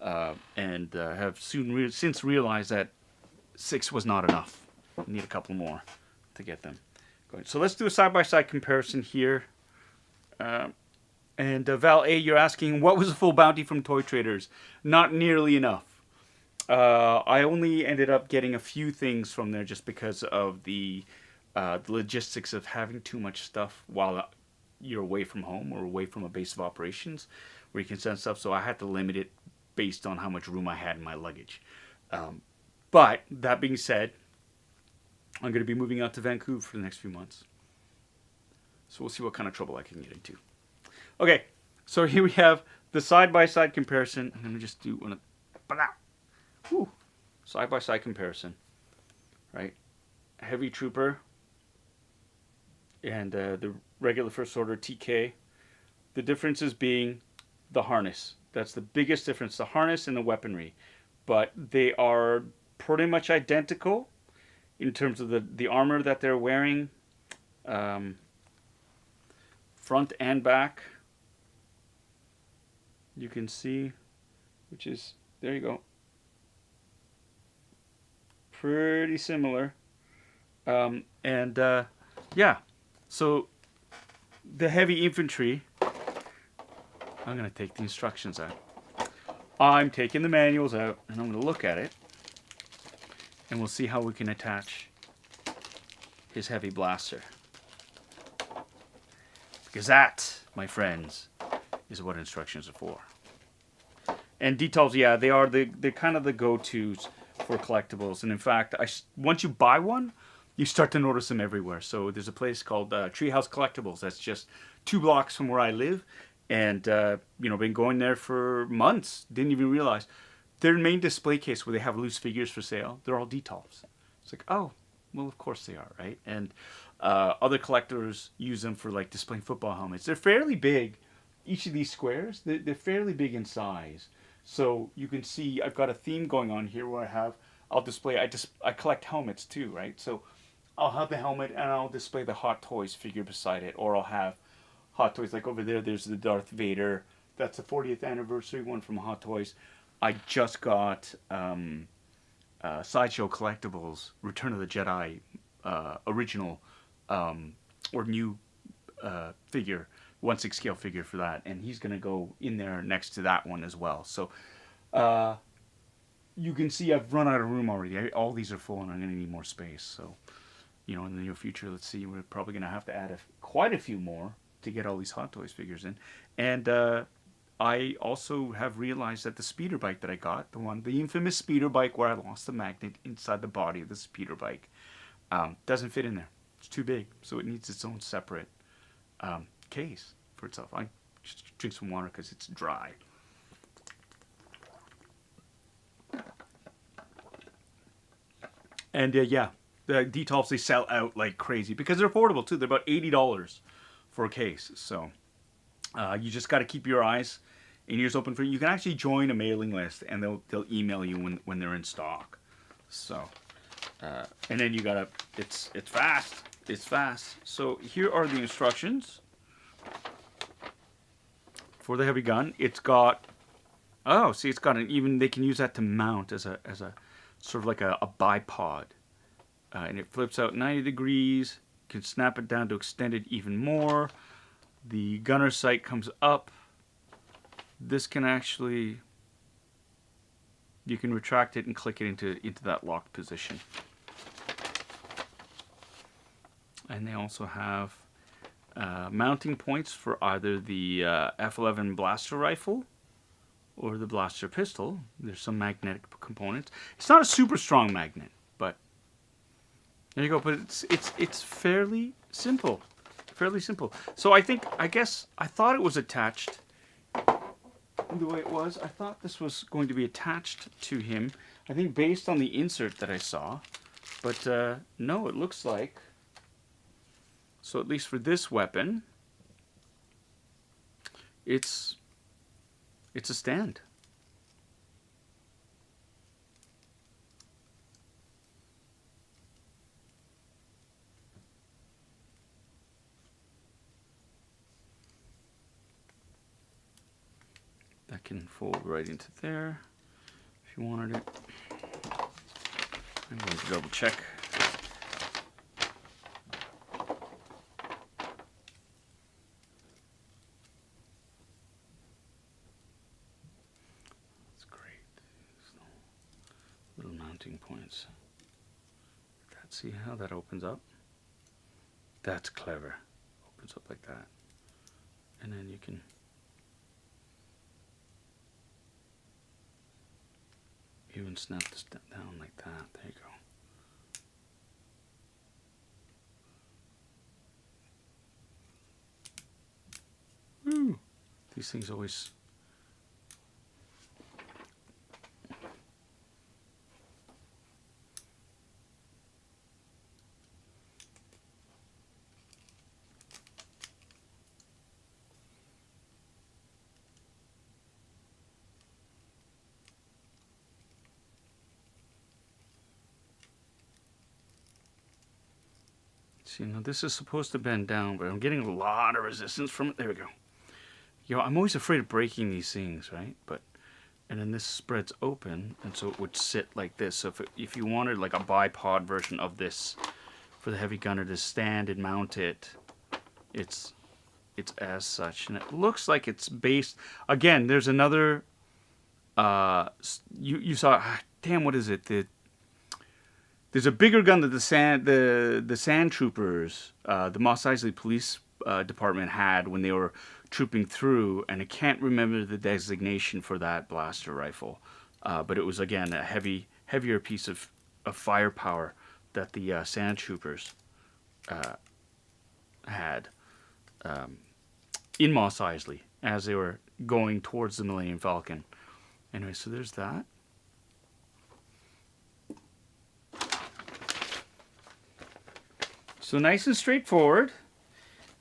and have since realized that 6 was not enough. I need a couple more to get them going. So let's do a side-by-side comparison here. And Val A, you're asking, what was the full bounty from Toy Traders? Not nearly enough. I only ended up getting a few things from there just because of the logistics of having too much stuff while you're away from home or away from a base of operations where you can send stuff. So I had to limit it based on how much room I had in my luggage. But that being said, I'm going to be moving out to Vancouver for the next few months. So we'll see what kind of trouble I can get into. Okay, so here we have the side-by-side comparison. I'm going to just do one of... Side-by-side comparison. Right? Heavy Trooper and the regular First Order TK. The differences being the harness. That's the biggest difference, the harness and the weaponry. But they are pretty much identical in terms of the armor that they're wearing. Front and back. You can see, which is, there you go. Pretty similar. Yeah, so the heavy infantry, I'm going to take the instructions out. I'm taking the manuals out, and I'm going to look at it, and we'll see how we can attach his heavy blaster. Because that, my friends, is what instructions are for. And Detolfs, yeah, they're kind of the go-tos for collectibles. And in fact, once you buy one, you start to notice them everywhere. So there's a place called Treehouse Collectibles that's just 2 blocks from where I live. And, been going there for months. Didn't even realize. Their main display case where they have loose figures for sale, they're all Detolfs. It's like, oh, well, of course they are, right? And other collectors use them for, like, displaying football helmets. They're fairly big. Each of these squares, they're fairly big in size. So you can see I've got a theme going on here where I collect helmets too, right? So I'll have the helmet and I'll display the Hot Toys figure beside it, or I'll have Hot Toys, like over there's the Darth Vader. That's the 40th anniversary one from Hot Toys. I just got Sideshow Collectibles Return of the Jedi original or new figure, 1/6 scale figure for that, and he's gonna go in there next to that one as well. So you can see I've run out of room already. All these are full, and I'm going to need more space. So, you know, in the near future, let's see, we're probably going to have to add quite a few more to get all these Hot Toys figures in. And I also have realized that the speeder bike that I got, the infamous speeder bike where I lost the magnet inside the body of the speeder bike, doesn't fit in there. It's too big, so it needs its own separate case for itself. I just drink some water because it's dry. And yeah, the Detolfs, they sell out like crazy because they're affordable too. They're about $80 for a case. So you just got to keep your eyes and ears open for it. You can actually join a mailing list, and they'll email you when they're in stock. So and then you gotta, it's fast. It's fast. So here are the instructions for the heavy gun. It's got, oh, see, it's got an even, they can use that to mount as a sort of like a bipod. And it flips out 90 degrees. You can snap it down to extend it even more. The gunner sight comes up. This can actually, you can retract it and click it into that locked position. And they also have mounting points for either the F11 blaster rifle or the blaster pistol. There's some magnetic components. It's not a super strong magnet, but there you go. But it's fairly simple, fairly simple. So I guess I thought it was attached the way it was. I thought this was going to be attached to him. I think based on the insert that I saw, but no, it looks like. So at least for this weapon, it's a stand. That can fold right into there if you wanted it. I'm going to double check. Points. See how that opens up? That's clever. Opens up like that. And then you can even snap this down like that. There you go. Woo! These things always... See, now this is supposed to bend down, but I'm getting a lot of resistance from it. There we go. Yo, I'm always afraid of breaking these things, right? And then this spreads open, and so it would sit like this. So if you wanted like a bipod version of this for the heavy gunner to stand and mount it, it's as such. And it looks like it's based, again, there's another, you saw, damn, what is it? There's a bigger gun that the Sand Troopers, the Mos Eisley Police Department had when they were trooping through, and I can't remember the designation for that blaster rifle, but it was again a heavier piece of firepower that the Sand Troopers had in Mos Eisley as they were going towards the Millennium Falcon. Anyway, so there's that. So nice and straightforward.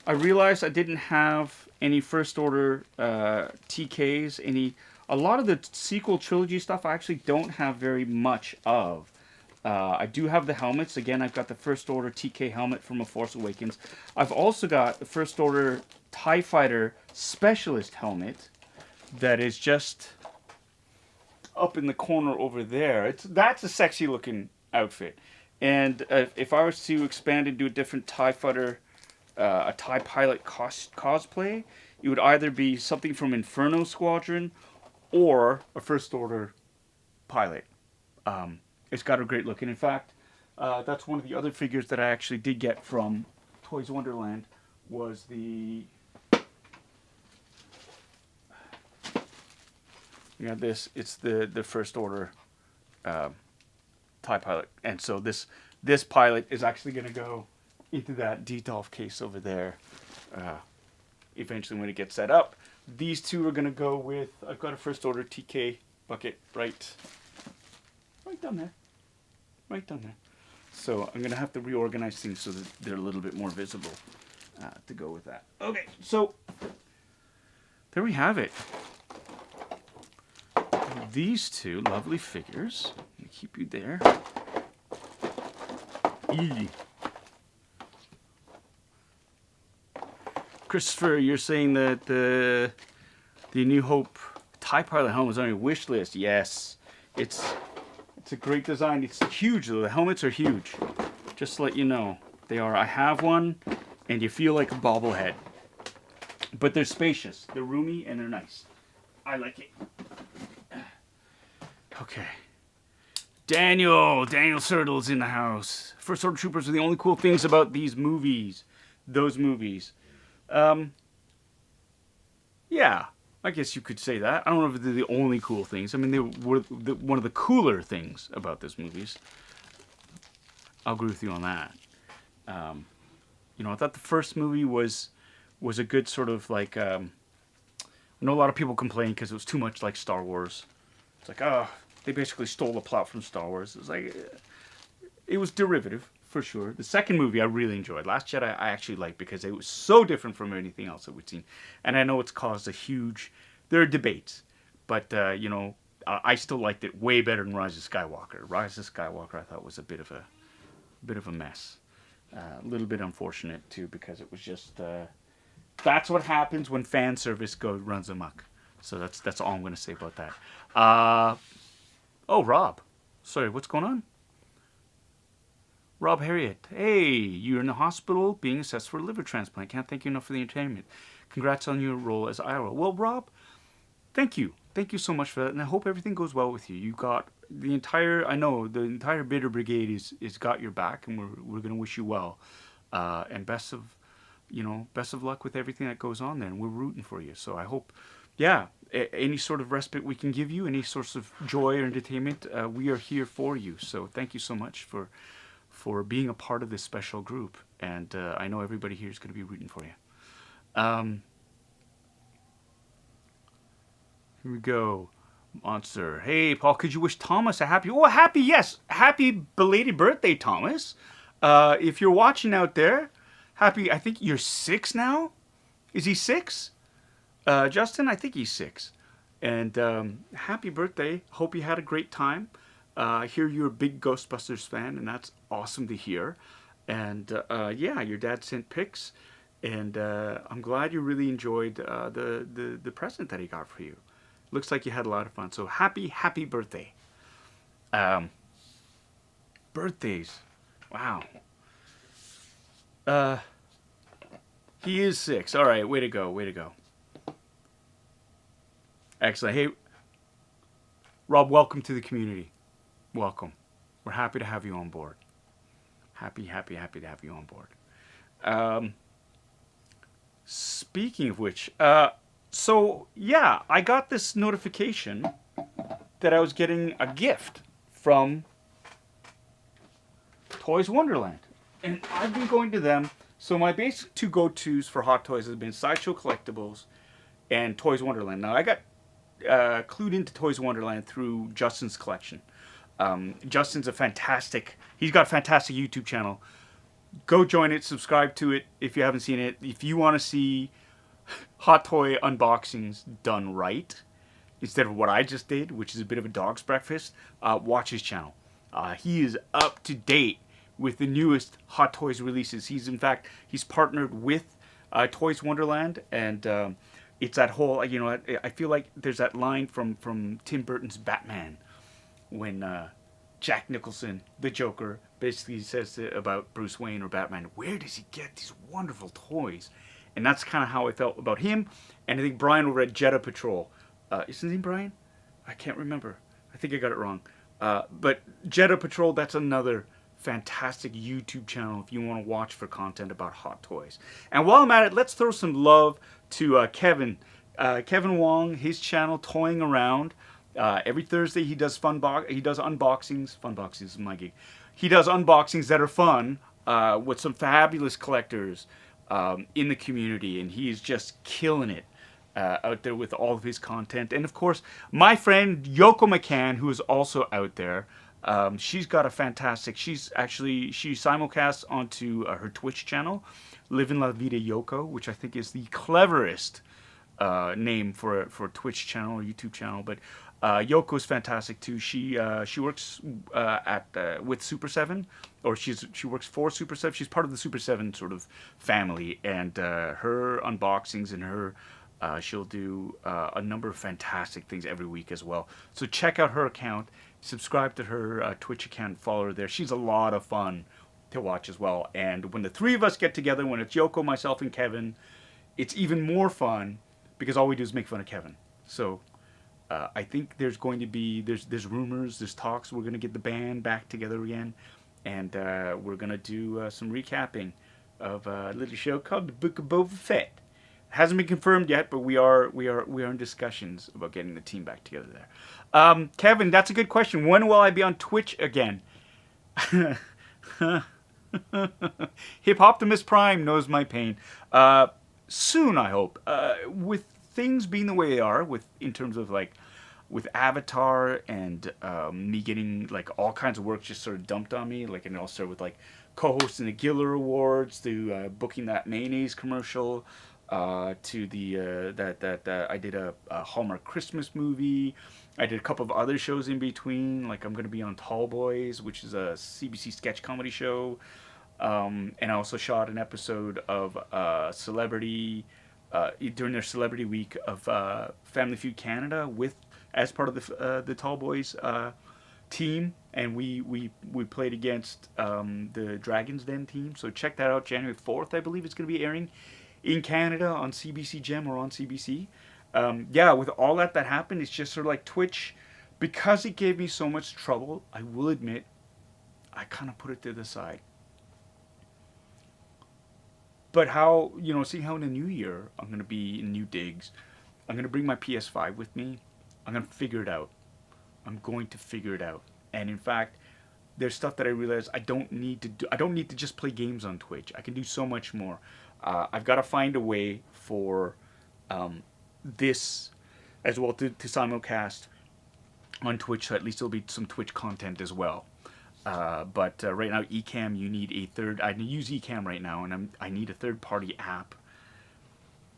I realized I didn't have any first order TKs. A lot of the sequel trilogy stuff I actually don't have very much of. I do have the helmets. Again, I've got the first order TK helmet from A Force Awakens. I've also got the first order TIE Fighter Specialist helmet that is just up in the corner over there. That's a sexy looking outfit. And if I was to expand and do a different TIE Fighter, a TIE Pilot cosplay, it would either be something from Inferno Squadron or a First Order pilot. It's got a great look. And in fact, that's one of the other figures that I actually did get from Toys Wonderland was the... You got this. It's the First Order TIE pilot. And so this pilot is actually going to go into that Detolf case over there eventually when it gets set up. These two are going to go with... I've got a First Order TK bucket right down there. Right down there. So I'm going to have to reorganize things so that they're a little bit more visible to go with that. Okay, so there we have it. These two lovely figures. Let me keep you there. Eee. Christopher, you're saying that the New Hope TIE Pilot helmet is on your wish list. Yes, it's a great design. It's huge though. The helmets are huge. Just to let you know, they are. I have one, and you feel like a bobblehead. But they're spacious. They're roomy and they're nice. I like it. Okay. Daniel Sertle's in the house. First Order Troopers are the only cool things about these movies. Those movies. Yeah, I guess you could say that. I don't know if they're the only cool things. I mean, they were one of the cooler things about those movies. I'll agree with you on that. You know, I thought the first movie was a good sort of like... I know a lot of people complain because it was too much like Star Wars. It's like, oh, they basically stole the plot from Star Wars. It was like... It was derivative, for sure. The second movie I really enjoyed. Last Jedi I actually liked because it was so different from anything else that we'd seen. And I know it's caused a huge... There are debates. But, you know, I still liked it way better than Rise of Skywalker. Rise of Skywalker I thought was a bit of a mess. A little bit unfortunate, too, because it was just... that's what happens when fan service runs amok. So that's all I'm going to say about that. Oh, Rob. Sorry, what's going on? Rob Harriet. Hey, you're in the hospital being assessed for a liver transplant. Can't thank you enough for the entertainment. Congrats on your role as IRO. Well, Rob, thank you. Thank you so much for that. And I hope everything goes well with you. You got the entire, I know, the entire Bitter Brigade is got your back, and we're going to wish you well. And best of luck with everything that goes on there. And we're rooting for you. So I hope, yeah, any sort of respite we can give you, any source of joy or entertainment, we are here for you. So thank you so much for being a part of this special group. And I know everybody here is going to be rooting for you. Here we go. Monster. Hey, Paul, could you wish Thomas a happy... Oh, yes. Happy belated birthday, Thomas. If you're watching out there, happy... I think you're 6 now? Is he 6? Justin, I think he's 6. And happy birthday. Hope you had a great time. I hear you're a big Ghostbusters fan, and that's awesome to hear. And yeah, your dad sent pics, and I'm glad you really enjoyed the present that he got for you. Looks like you had a lot of fun. So happy birthday. Birthdays. Wow. He is 6. All right, way to go. Excellent. Hey, Rob, welcome to the community. Welcome. We're happy to have you on board. Happy to have you on board. Speaking of which, so yeah, I got this notification that I was getting a gift from Toys Wonderland. And I've been going to them. So my basic 2 go-tos for Hot Toys has been Sideshow Collectibles and Toys Wonderland. Now, I got clued into Toys Wonderland through Justin's collection. Justin's he's got a fantastic YouTube channel. Go join it, subscribe to it if you haven't seen it. If you want to see Hot Toy unboxings done right, instead of what I just did, which is a bit of a dog's breakfast, watch his channel. He is up to date with the newest Hot Toys releases. He's partnered with Toys Wonderland, and it's that whole, you know, I feel like there's that line from Tim Burton's Batman when Jack Nicholson, the Joker, basically says about Bruce Wayne or Batman, where does he get these wonderful toys? And that's kind of how I felt about him. And I think Brian over at Jetta Patrol, is his name Brian? I can't remember. I think I got it wrong. But Jedi Patrol, that's another fantastic YouTube channel if you want to watch for content about hot toys. And while I'm at it, let's throw some love to Kevin. Kevin Wong, his channel, Toying Around. Every Thursday he does unboxings. Funboxing is my gig. He does unboxings that are fun with some fabulous collectors in the community, and he's just killing it out there with all of his content. And of course, my friend Yoko McCann, who is also out there. She's got a fantastic. She simulcasts onto her Twitch channel, Livin' La Vida Yoko, which I think is the cleverest name for a Twitch channel or YouTube channel. But Yoko's fantastic too. She works with Super 7, or she works for Super 7. She's part of the Super 7 sort of family, and her unboxings and her she'll do a number of fantastic things every week as well. So check out her account, subscribe to her Twitch account, follow her there. She's a lot of fun to watch as well. And when the three of us get together, when it's Yoko, myself, and Kevin, it's even more fun because all we do is make fun of Kevin. So I think there's going to be, there's rumors, there's talks, we're going to get the band back together again. And we're going to do some recapping of a little show called The Book of Boba Fett. Hasn't been confirmed yet, but we are in discussions about getting the team back together there. Kevin, that's a good question. When will I be on Twitch again? Hip Optimus Prime knows my pain. Soon, I hope. With things being the way they are, in terms of like with Avatar and me getting like all kinds of work just sort of dumped on me, like, and it all started with like co-hosting the Giller Awards to booking that mayonnaise commercial. To the that I did a Hallmark Christmas movie. I did a couple of other shows in between, like I'm going to be on Tall Boys, which is a CBC sketch comedy show, and I also shot an episode of Celebrity during their Celebrity Week of Family Feud Canada as part of the Tall Boys team, and we played against the Dragons Den team. So check that out. January 4th, I believe it's going to be airing in Canada on CBC Gem or on CBC. Yeah, with all that happened, it's just sort of like Twitch, because it gave me so much trouble, I will admit, I kind of put it to the side. But how, seeing how in the new year, I'm going to be in new digs, I'm going to bring my PS5 with me, I'm going to figure it out. I'm going to figure it out. And in fact, there's stuff that I realize I don't need to do. I don't need to just play games on Twitch. I can do so much more. I've got to find a way for this as well to simulcast on Twitch, so at least there'll be some Twitch content as well. But right now, Ecamm, you need a third. I use Ecamm right now, and I need a third-party app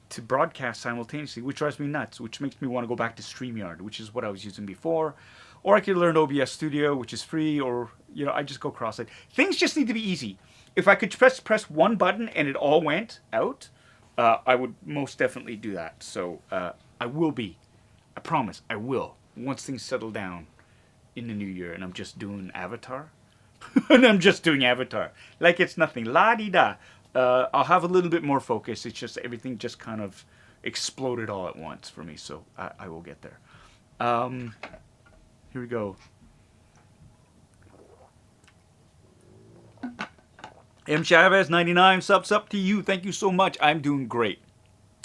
to broadcast simultaneously, which drives me nuts, which makes me want to go back to StreamYard, which is what I was using before. Or I could learn OBS Studio, which is free, or, I just go cross-site. Things just need to be easy. If I could press one button and it all went out, I would most definitely do that. So I will be. I promise, I will. Once things settle down in the new year and I'm just doing Avatar. And I'm just doing Avatar. Like it's nothing. La-di-da. I'll have a little bit more focus. It's just everything just kind of exploded all at once for me. So I will get there. Here we go. M. Chavez 99 subs up to you. Thank you so much. I'm doing great.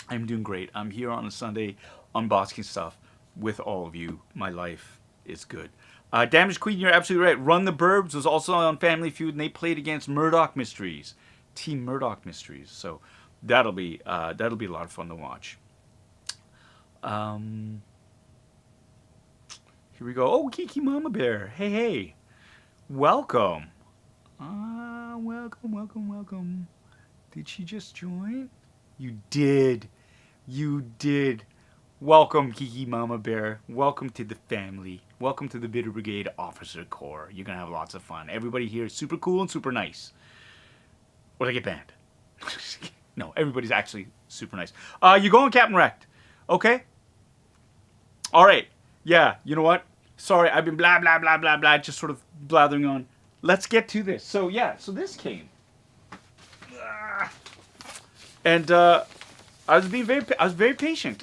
I'm here on a Sunday unboxing stuff with all of you. My life is good. Damaged Queen, you're absolutely right. Run the Burbs was also on Family Feud, and they played against Murdoch Mysteries, Team Murdoch Mysteries. So that'll be a lot of fun to watch. Here we go. Oh, Kiki Mama Bear. Hey. Welcome. Welcome. Did she just join? You did. Welcome, Kiki Mama Bear. Welcome to the family. Welcome to the Bitter Brigade Officer Corps. You're going to have lots of fun. Everybody here is super cool and super nice. Or they get banned. No, everybody's actually super nice. You're going Captain Wrecked. Okay? All right. Yeah, you know what? Sorry, I've been blah, blah, blah, blah, blah, just sort of blathering on. Let's get to this. So, yeah, so this came. And I was very patient.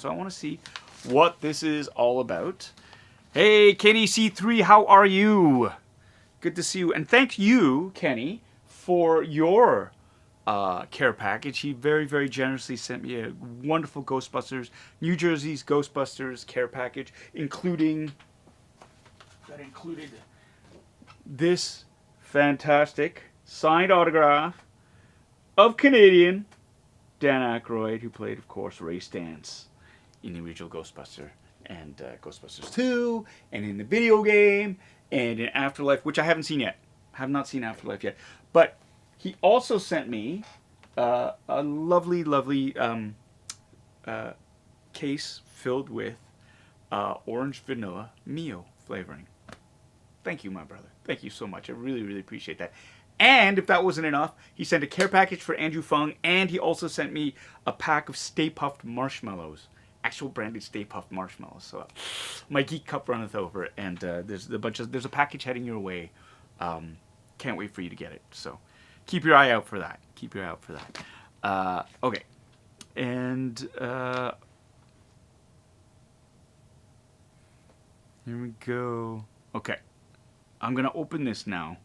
So I want to see what this is all about. Hey, Kenny C3, how are you? Good to see you. And thank you, Kenny, for your care package. He very, very generously sent me a wonderful Ghostbusters, New Jersey's Ghostbusters care package, included this fantastic signed autograph of Canadian Dan Aykroyd, who played, of course, Ray Stantz in the original Ghostbuster and Ghostbusters 2, and in the video game, and in Afterlife, which I haven't seen yet. Have not seen Afterlife yet. But he also sent me a lovely, lovely case filled with orange vanilla Mio flavoring. Thank you, my brother. Thank you so much. I really, really appreciate that. And if that wasn't enough, he sent a care package for Andrew Fung, and he also sent me a pack of Stay Puft marshmallows. Actual branded Stay Puft marshmallows. So my geek cup runneth over, and there's a package heading your way. Can't wait for you to get it. So keep your eye out for that. Keep your eye out for that. Okay. And here we go. Okay. I'm going to open this now.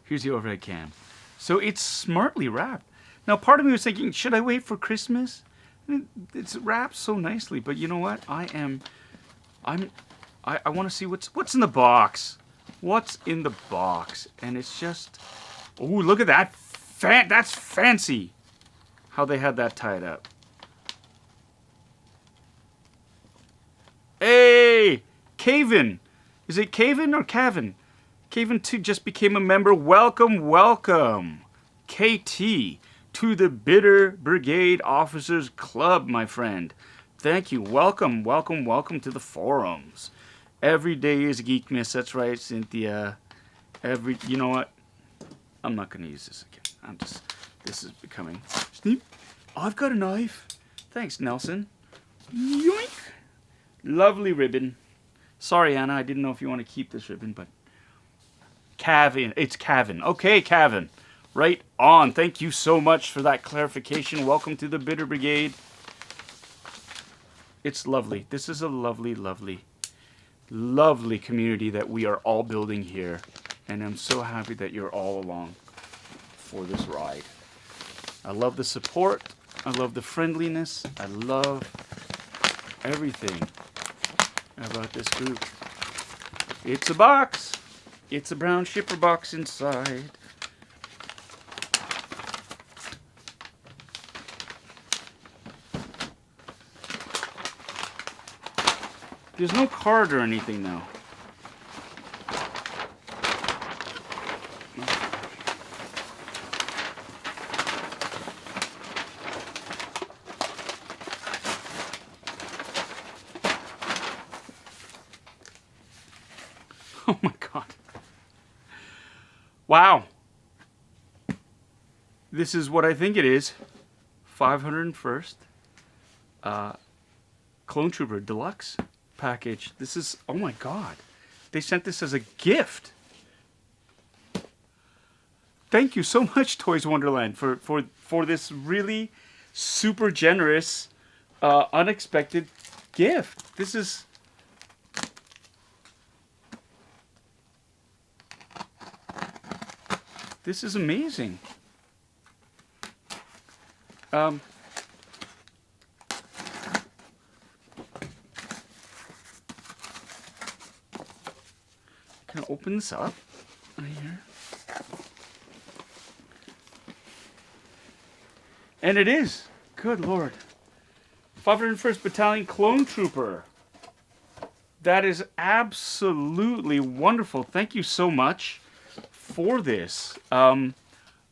Here's the overhead cam. So it's smartly wrapped. Now, part of me was thinking, should I wait for Christmas? It's wrapped so nicely, but you know what? I want to see what's in the box. What's in the box? And it's just, oh, look at that. That's fancy. How they had that tied up. Hey, Caven. Is it Caven or Cavan? Caven 2 just became a member. Welcome, welcome, KT, to the Bitter Brigade Officers Club, my friend. Thank you. Welcome, welcome, welcome to the forums. Every day is Geekmas. That's right, Cynthia. You know what? I'm not going to use this again. This is becoming... Sneak. I've got a knife. Thanks, Nelson. Yoink. Lovely ribbon. Sorry, Anna, I didn't know if you want to keep this ribbon, but... Cavan. It's Cavan. Okay, Cavan. Right on. Thank you so much for that clarification. Welcome to the Bitter Brigade. It's lovely. This is a lovely, lovely, lovely community that we are all building here. And I'm so happy that you're all along for this ride. I love the support. I love the friendliness. I love everything about this group. It's a box. It's a brown shipper box inside. There's no card or anything now. Oh my God. Wow. This is what I think it is. 501st Clone Trooper Deluxe package. This is, oh my God. They sent this as a gift. Thank you so much, Toys Wonderland, for this really super generous, unexpected gift. This is... This is amazing. Can I open this up right here? And it is. Good Lord. 501st Battalion Clone Trooper. That is absolutely wonderful. Thank you so much for this.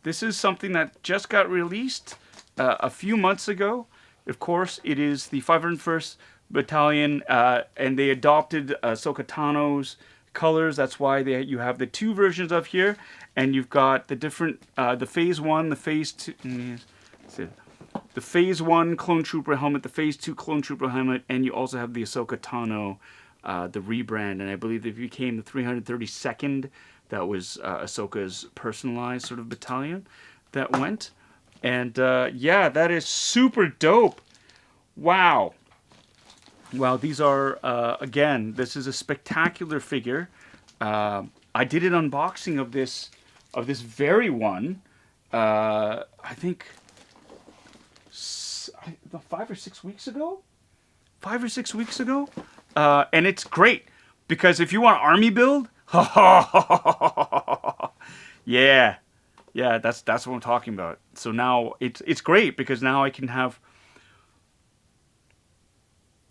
This is something that just got released a few months ago. Of course, it is the 501st Battalion, and they adopted Ahsoka Tano's colors. That's why you have the two versions of here, and you've got the different, the Phase 1, the Phase 2, the Phase 1 Clone Trooper helmet, the Phase 2 Clone Trooper helmet, and you also have the Ahsoka Tano, the rebrand, and I believe it became the 332nd. That was Ahsoka's personalized sort of battalion that went. And yeah, that is super dope. Wow. Well, these are again. This is a spectacular figure. I did an unboxing of this very one. I think 5 or 6 weeks ago. 5 or 6 weeks ago, and it's great because if you want army build, yeah, yeah, that's what I'm talking about. So now it's great because now I can have.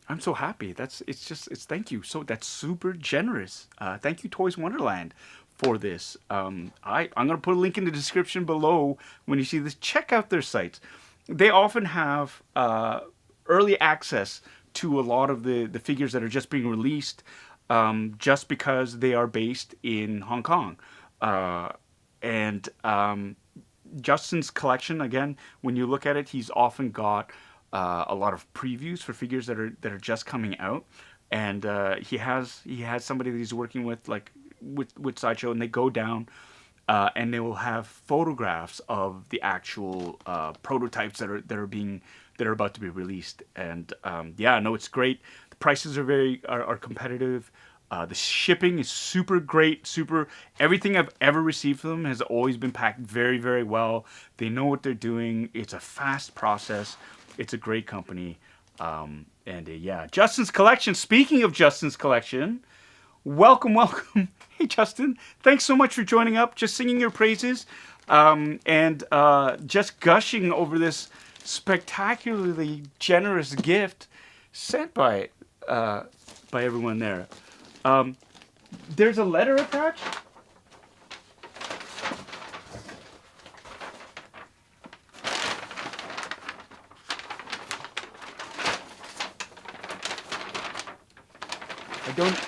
I'm so happy. It's thank you. So that's super generous. Thank you, Toys Wonderland, for this. I'm gonna put a link in the description below when you see this. Check out their sites. They often have early access to a lot of the figures that are just being released, just because they are based in Hong Kong. And Justin's collection, again, when you look at it, he's often got a lot of previews for figures that are just coming out, and he has somebody that he's working with, like with Sideshow, and they go down and they will have photographs of the actual prototypes that are about to be released. And yeah, no, it's great. The prices are competitive. The shipping is super great. Everything I've ever received from them has always been packed very, very well. They know what they're doing. It's a fast process. It's a great company. And yeah, Justin's collection. Speaking of Justin's collection, welcome. Hey, Justin. Thanks so much for joining up, just singing your praises, and just gushing over this spectacularly generous gift sent by everyone there. There's a letter attached.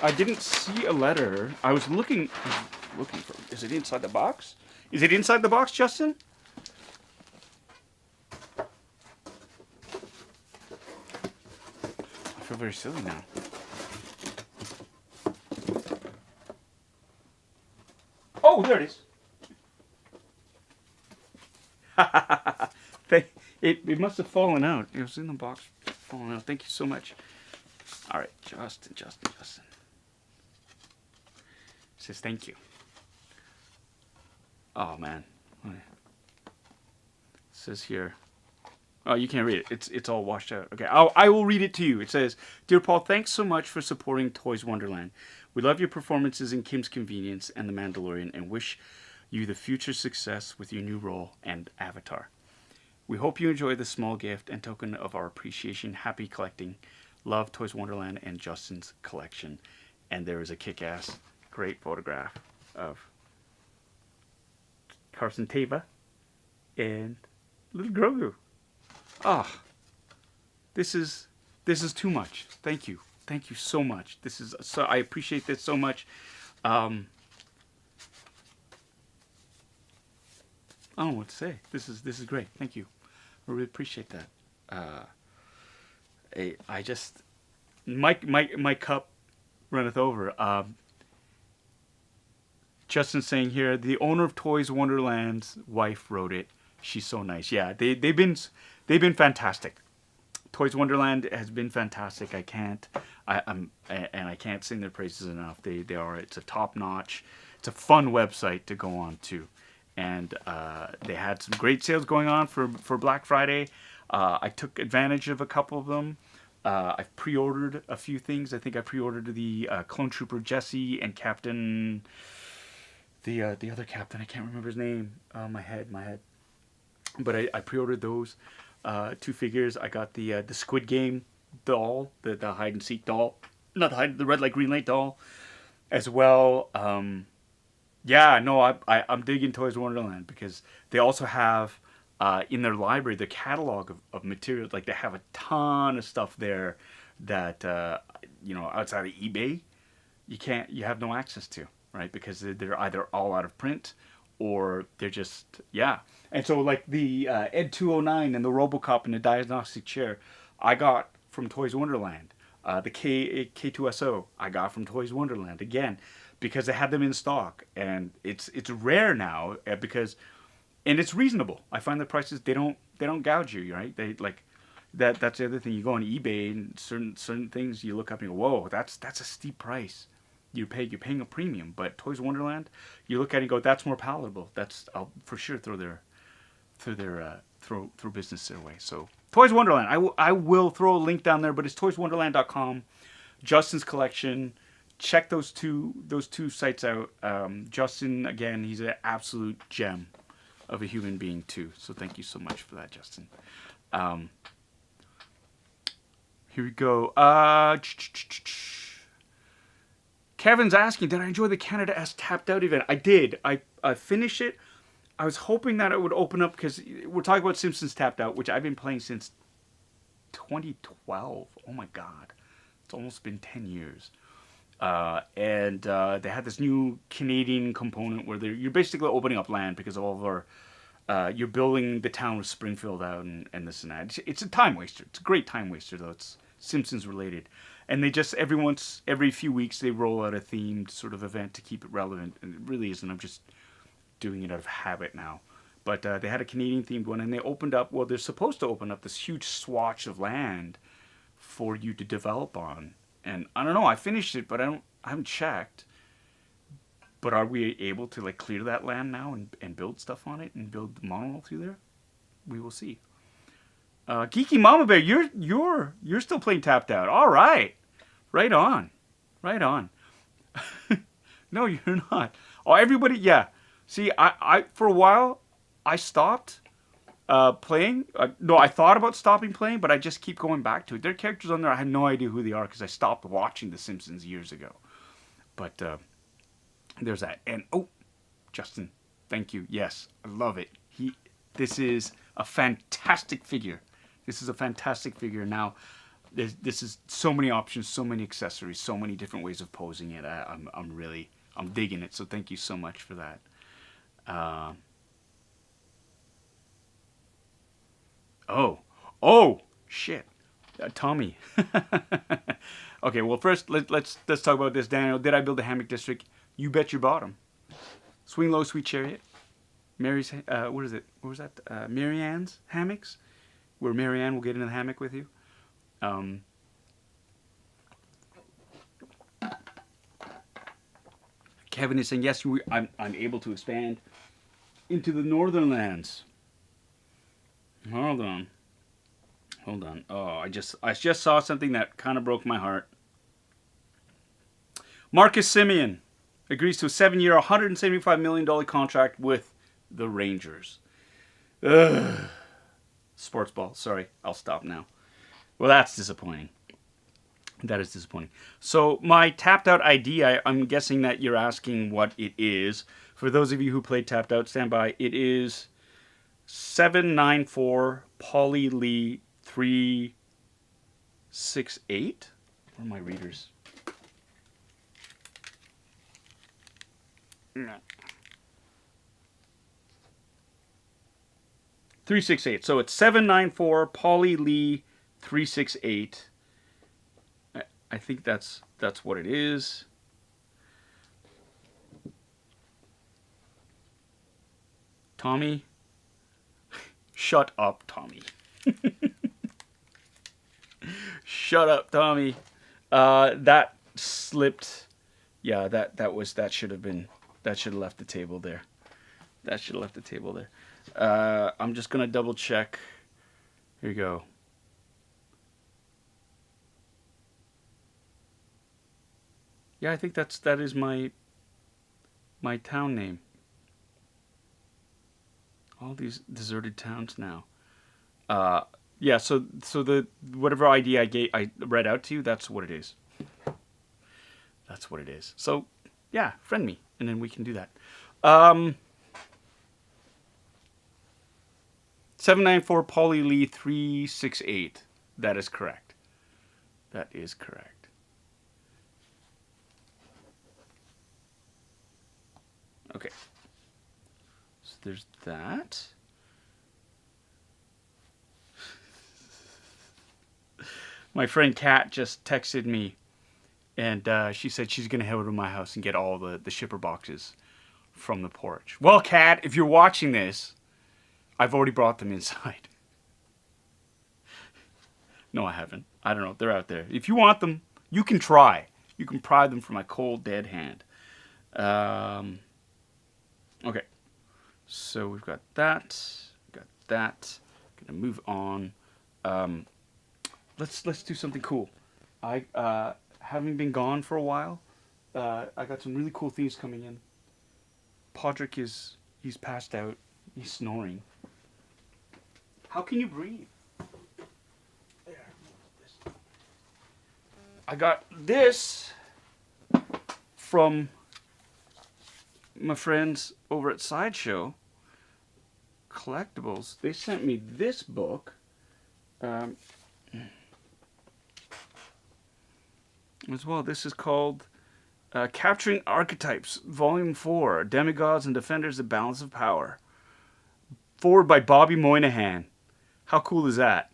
I didn't see a letter. I was looking for. Is it inside the box? Is it inside the box, Justin? I feel very silly now. Oh, there it is. It must have fallen out. It was in the box, fallen out. Thank you so much. All right, Justin. Says thank you. Oh man. It says here. Oh, you can't read it. It's all washed out. Okay, I will read it to you. It says, "Dear Paul, thanks so much for supporting Toys Wonderland. We love your performances in Kim's Convenience and The Mandalorian, and wish you the future success with your new role and avatar. We hope you enjoy this small gift and token of our appreciation. Happy collecting. Love, Toys Wonderland and Justin's collection." And there is a kick-ass, great photograph of Carson Teva and little Grogu. Ah, this is too much. Thank you so much. I appreciate this so much. I don't know what to say. This is great. Thank you. I really appreciate that. I just my cup runneth over. Justin's saying here, the owner of Toys Wonderland's wife wrote it. She's so nice. Yeah, they've been fantastic. Toys Wonderland has been fantastic. I can't sing their praises enough. It's a top notch. It's a fun website to go on to, and they had some great sales going on for Black Friday. I took advantage of a couple of them. I've pre-ordered a few things. I think I pre-ordered the Clone Trooper Jesse and Captain, the other captain. I can't remember his name. My head. But I pre-ordered those 2 figures. I got the Squid Game doll, the hide and seek doll, not the red light green light doll, as well. Yeah, no, I'm digging Toys Wonderland because they also have in their library the catalog of materials. Like they have a ton of stuff there that outside of eBay you have no access to, right? Because they're either all out of print or they're just, yeah. And so like the Ed 209 and the Robocop and the diagnostic chair I got from Toys Wonderland. The K2SO I got from Toys Wonderland again because they had them in stock, and it's rare now because, and it's reasonable. I find the prices, they don't gouge you, right? They like, that's the other thing. You go on eBay and certain things you look up and you go, whoa, that's a steep price. You're paying a premium. But Toys Wonderland, you look at it and go, that's more palatable. I'll for sure throw business their way. So Toys Wonderland, I will throw a link down there, but it's toyswonderland.com. Justin's collection. Check those two sites out. Justin, again, he's an absolute gem of a human being too. So thank you so much for that, Justin. Here we go. Kevin's asking, did I enjoy the Canada S Tapped Out event? I did. I finished it. I was hoping that it would open up because we're talking about Simpsons Tapped Out, which I've been playing since 2012. Oh my God. It's almost been 10 years. And they had this new Canadian component where you're basically opening up land because of all of our... you're building the town of Springfield out and this and that. It's a time waster. It's a great time waster, though. It's Simpsons related. And they just, every few weeks, they roll out a themed sort of event to keep it relevant. And it really isn't. I'm just doing it out of habit now. But they had a Canadian themed one, and they opened up, well, they're supposed to open up this huge swatch of land for you to develop on. And I don't know, I finished it, but I haven't checked. But are we able to like clear that land now and build stuff on it and build the monorail through there? We will see. Geeky Mama Bear, you're still playing Tapped Out. All right, right on. No, you're not. Oh, everybody, yeah. See, I for a while I stopped playing. No, I thought about stopping playing, but I just keep going back to it. There are characters on there I had no idea who they are because I stopped watching The Simpsons years ago. But there's that. And oh, Justin, thank you. Yes, I love it. This is a fantastic figure. Now, this is so many options, so many accessories, so many different ways of posing it. I'm digging it. So thank you so much for that. Oh, shit, Tommy. Okay, well first let's talk about this, Daniel. Did I build a hammock district? You bet your bottom. Swing Low, Sweet Chariot. Mary's, what is it? What was that? Marianne's hammocks, where Marianne will get in the hammock with you. Kevin is saying yes. I'm able to expand into the northern lands. Hold on. Oh, I just saw something that kind of broke my heart. Marcus Simeon agrees to a 7-year, $175 million contract with the Rangers. Ugh. Sports ball. Sorry, I'll stop now. Well, that's disappointing. That is disappointing. So my Tapped Out ID, I'm guessing that you're asking what it is. For those of you who played Tapped Out, stand by. It is 794 Polly Lee 368. Where are my readers? No. 368. So it's 794 Polly Lee 368. I think that's what it is. Tommy, shut up, Tommy. Shut up, Tommy. That slipped. Yeah, that should have left the table there. I'm just gonna double check. Here you go. Yeah, I think that is my town name. All these deserted towns now. Yeah, so the whatever ID I read out to you, that's what it is. That's what it is. So, yeah, friend me, and then we can do that. 794 Polly Lee 368. That is correct. Okay. So there's that. My friend Kat just texted me, and she said she's going to head over to my house and get all the shipper boxes from the porch. Well, Kat, if you're watching this, I've already brought them inside. No, I haven't. I don't know. They're out there. If you want them, you can try. You can pry them from my cold, dead hand. Okay. So we've got that. Got that. Gonna move on. Let's do something cool. I having been gone for a while, I got some really cool things coming in. Podrick he's passed out. He's snoring. How can you breathe? There. I got this from my friends over at Sideshow Collectibles. They sent me this book. As well, this is called Capturing Archetypes, Volume 4, Demigods and Defenders of Balance of Power. Forward by Bobby Moynihan. How cool is that?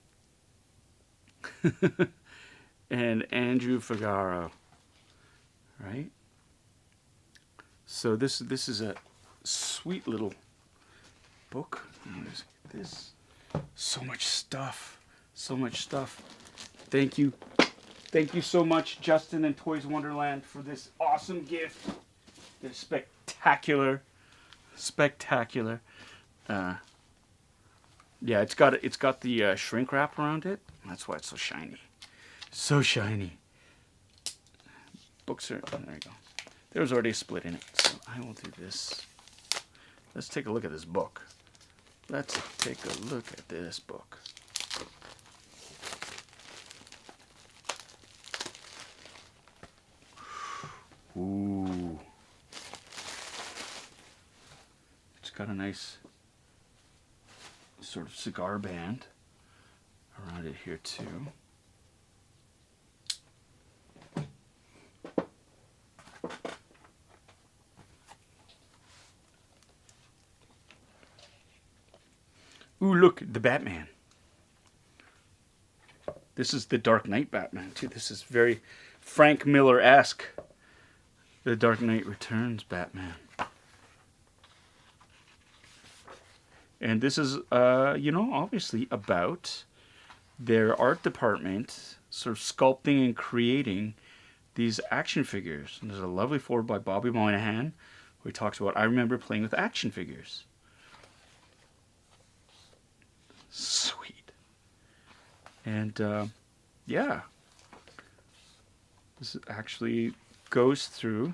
And Andrew Figaro. Right? So this is a sweet little book. This. So much stuff. So much stuff. Thank you. Thank you so much, Justin and Toys Wonderland, for this awesome gift. It's spectacular. Spectacular. Yeah, it's got the shrink wrap around it. That's why it's so shiny. So shiny. Books are... There you go. There was already a split in it, so I will do this. Let's take a look at this book. Let's take a look at this book. Ooh. It's got a nice sort of cigar band around it here too. Ooh, look, the Batman. This is the Dark Knight Batman too. This is very Frank Miller-esque. The Dark Knight Returns Batman. And this is, you know, obviously about their art department sort of sculpting and creating these action figures. And there's a lovely foreword by Bobby Moynihan where he talks about, I remember playing with action figures. Sweet. And, yeah. This actually goes through.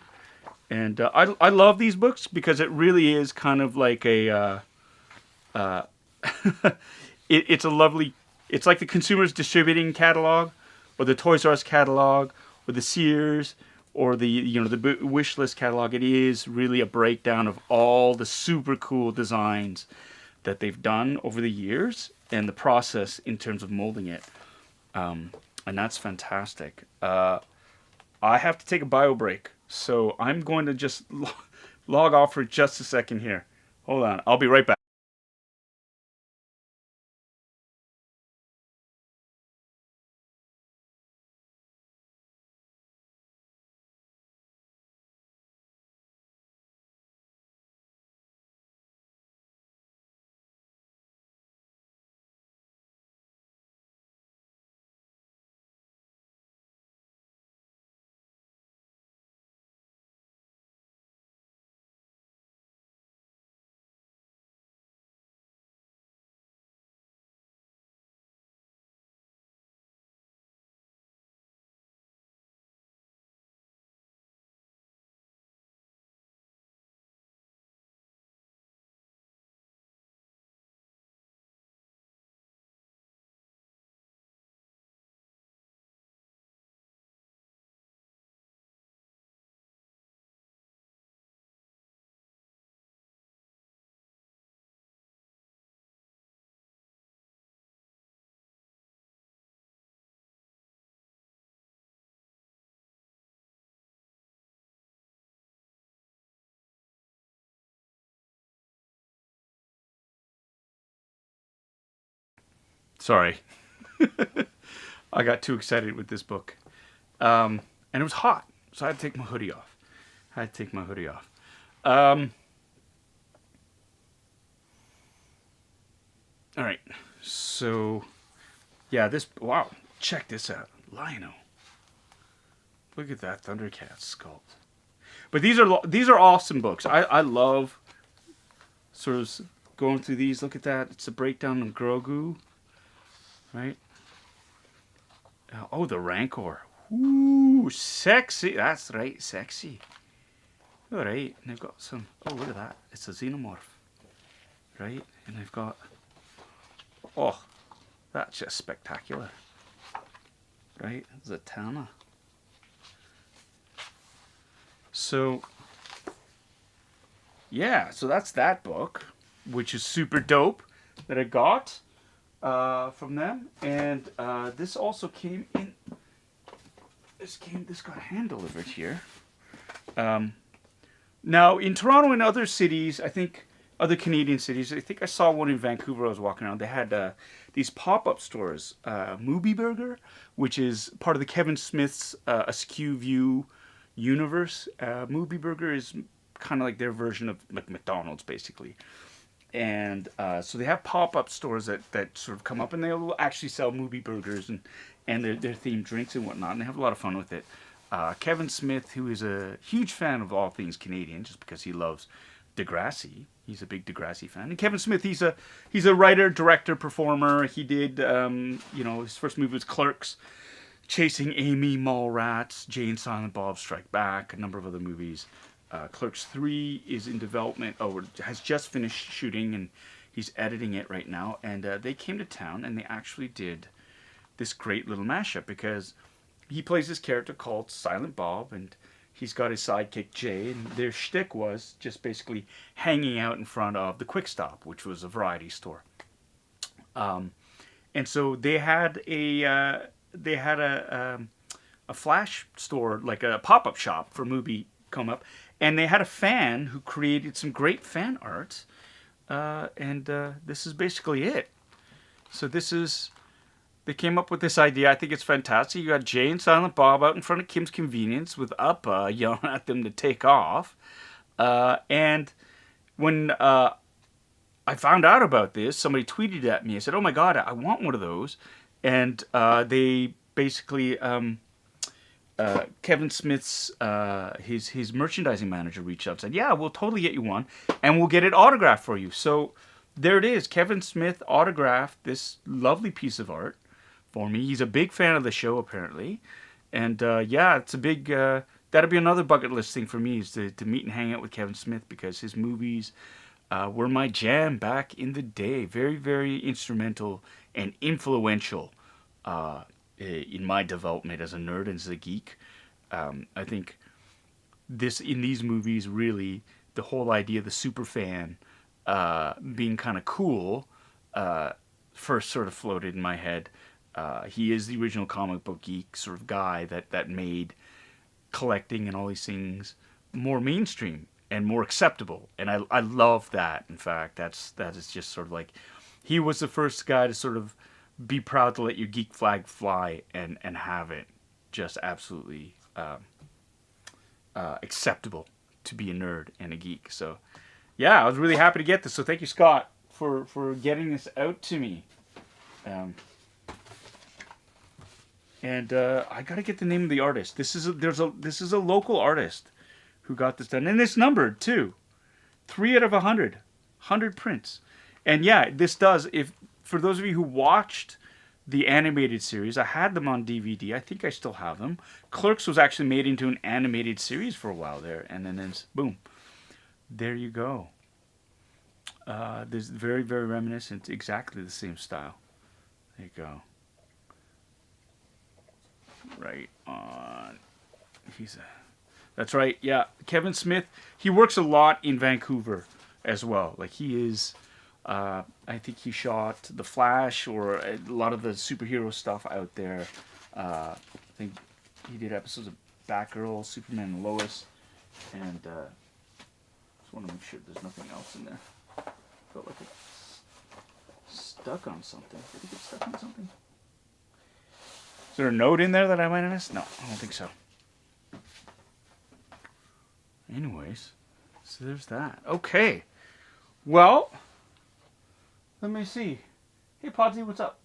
And I love these books because it really is kind of like a... it's a lovely... It's like the Consumer's Distributing catalog, or the Toys R Us catalog, or the Sears, or the, you know, the wish list catalog. It is really a breakdown of all the super cool designs that they've done over the years and the process in terms of molding it. And that's fantastic. I have to take a bio break, so I'm going to just log off for just a second here. Hold on, I'll be right back. Sorry. I got too excited with this book. And it was hot, so I had to take my hoodie off. All right. So, yeah, this... Wow. check this out. Lino. Look at that Thundercat sculpt. But these are awesome books. I love sort of going through these. Look at that. It's a breakdown of Grogu. Right? Oh, the Rancor. Ooh, sexy. That's right, sexy. All right. And they've got some... Oh, look at that. It's a xenomorph. Right? And they've got... Oh, that's just spectacular. Right? Zatanna. So, yeah, so that's that book, which is super dope that I got from them. And this also came in, this got hand delivered here. Now, in Toronto and other cities, I think, other Canadian cities, I think I saw one in Vancouver I was walking around. They had these pop-up stores, Movie Burger, which is part of the Kevin Smith's Askew View universe. Movie Burger is kind of like their version of like McDonald's, basically. And so they have pop-up stores that sort of come up, and they'll actually sell movie burgers and their themed drinks and whatnot, and they have a lot of fun with it. Kevin Smith, who is a huge fan of all things Canadian, just because he loves Degrassi. He's a big Degrassi fan. And Kevin Smith, he's a writer, director, performer. He did, his first movie was Clerks, Chasing Amy, Mallrats, Jay and Silent Bob Strike Back, a number of other movies. Clerks 3 is in development, has just finished shooting, and he's editing it right now. And they came to town, and they actually did this great little mashup, because he plays this character called Silent Bob, and he's got his sidekick Jay, and their shtick was just basically hanging out in front of the Quick Stop, which was a variety store. And so they had a flash store, like a pop-up shop for movie come up, and they had a fan who created some great fan art, and this is basically it. So they came up with this idea. I think it's fantastic. You got Jay and Silent Bob out in front of Kim's Convenience with Appa yelling at them to take off. And when I found out about this, somebody tweeted at me. I said, "Oh my God, I want one of those." And they basically, Kevin Smith's, his merchandising manager reached out and said, "Yeah, we'll totally get you one, and we'll get it autographed for you." So there it is. Kevin Smith autographed this lovely piece of art for me. He's a big fan of the show, apparently. And it's a big, that'll be another bucket list thing for me, is to meet and hang out with Kevin Smith, because his movies were my jam back in the day. Very, very instrumental and influential in my development as a nerd and as a geek. I think in these movies, really, the whole idea of the super fan being kind of cool first sort of floated in my head. He is the original comic book geek sort of guy that made collecting and all these things more mainstream and more acceptable. And I love that. In fact, that is just sort of like, he was the first guy to sort of be proud to let your geek flag fly and have it just absolutely acceptable to be a nerd and a geek. So yeah, I was really happy to get this. So thank you, Scott, for getting this out to me. And I gotta get the name of the artist. This is a local artist who got this done, and it's numbered too. 3 out of 100 prints. And yeah, this does. If for those of you who watched the animated series, I had them on DVD. I think I still have them. Clerks was actually made into an animated series for a while there, and then boom, there you go. There's very, very reminiscent, exactly the same style. There you go. Right on. That's right. Yeah, Kevin Smith. He works a lot in Vancouver as well. Like he is. I think he shot The Flash or a lot of the superhero stuff out there. I think he did episodes of Batgirl, Superman, and Lois, and just want to make sure there's nothing else in there. Felt like it's stuck on something. Did it get stuck on something? Is there a note in there that I might have missed? No, I don't think so. Anyways, so there's that. Okay. Well, let me see. Hey, Podsy, what's up?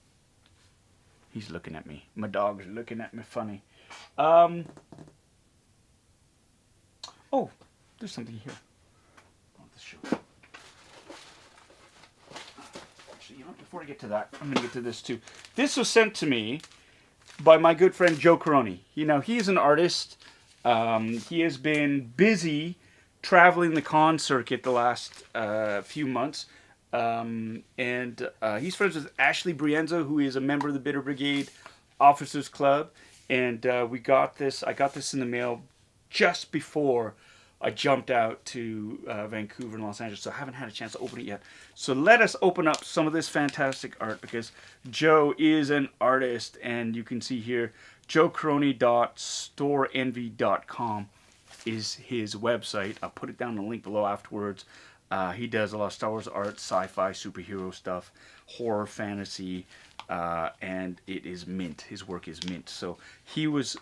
He's looking at me. My dog's looking at me funny. Oh, there's something here. I want to show you. Actually, you know, before I get to that, I'm going to get to this too. This was sent to me by my good friend Joe Corroney. You know, he's an artist. He has been busy traveling the con circuit the last few months. And he's friends with Ashley Brienza, who is a member of the Bitter Brigade Officers Club. And I got this in the mail just before I jumped out to Vancouver and Los Angeles, so I haven't had a chance to open it yet. So let us open up some of this fantastic art, because Joe is an artist, and you can see here, joecorroney.storeenvy.com is his website. I'll put it down in the link below afterwards. He does a lot of Star Wars art, sci-fi, superhero stuff, horror, fantasy, and it is mint. His work is mint. So he was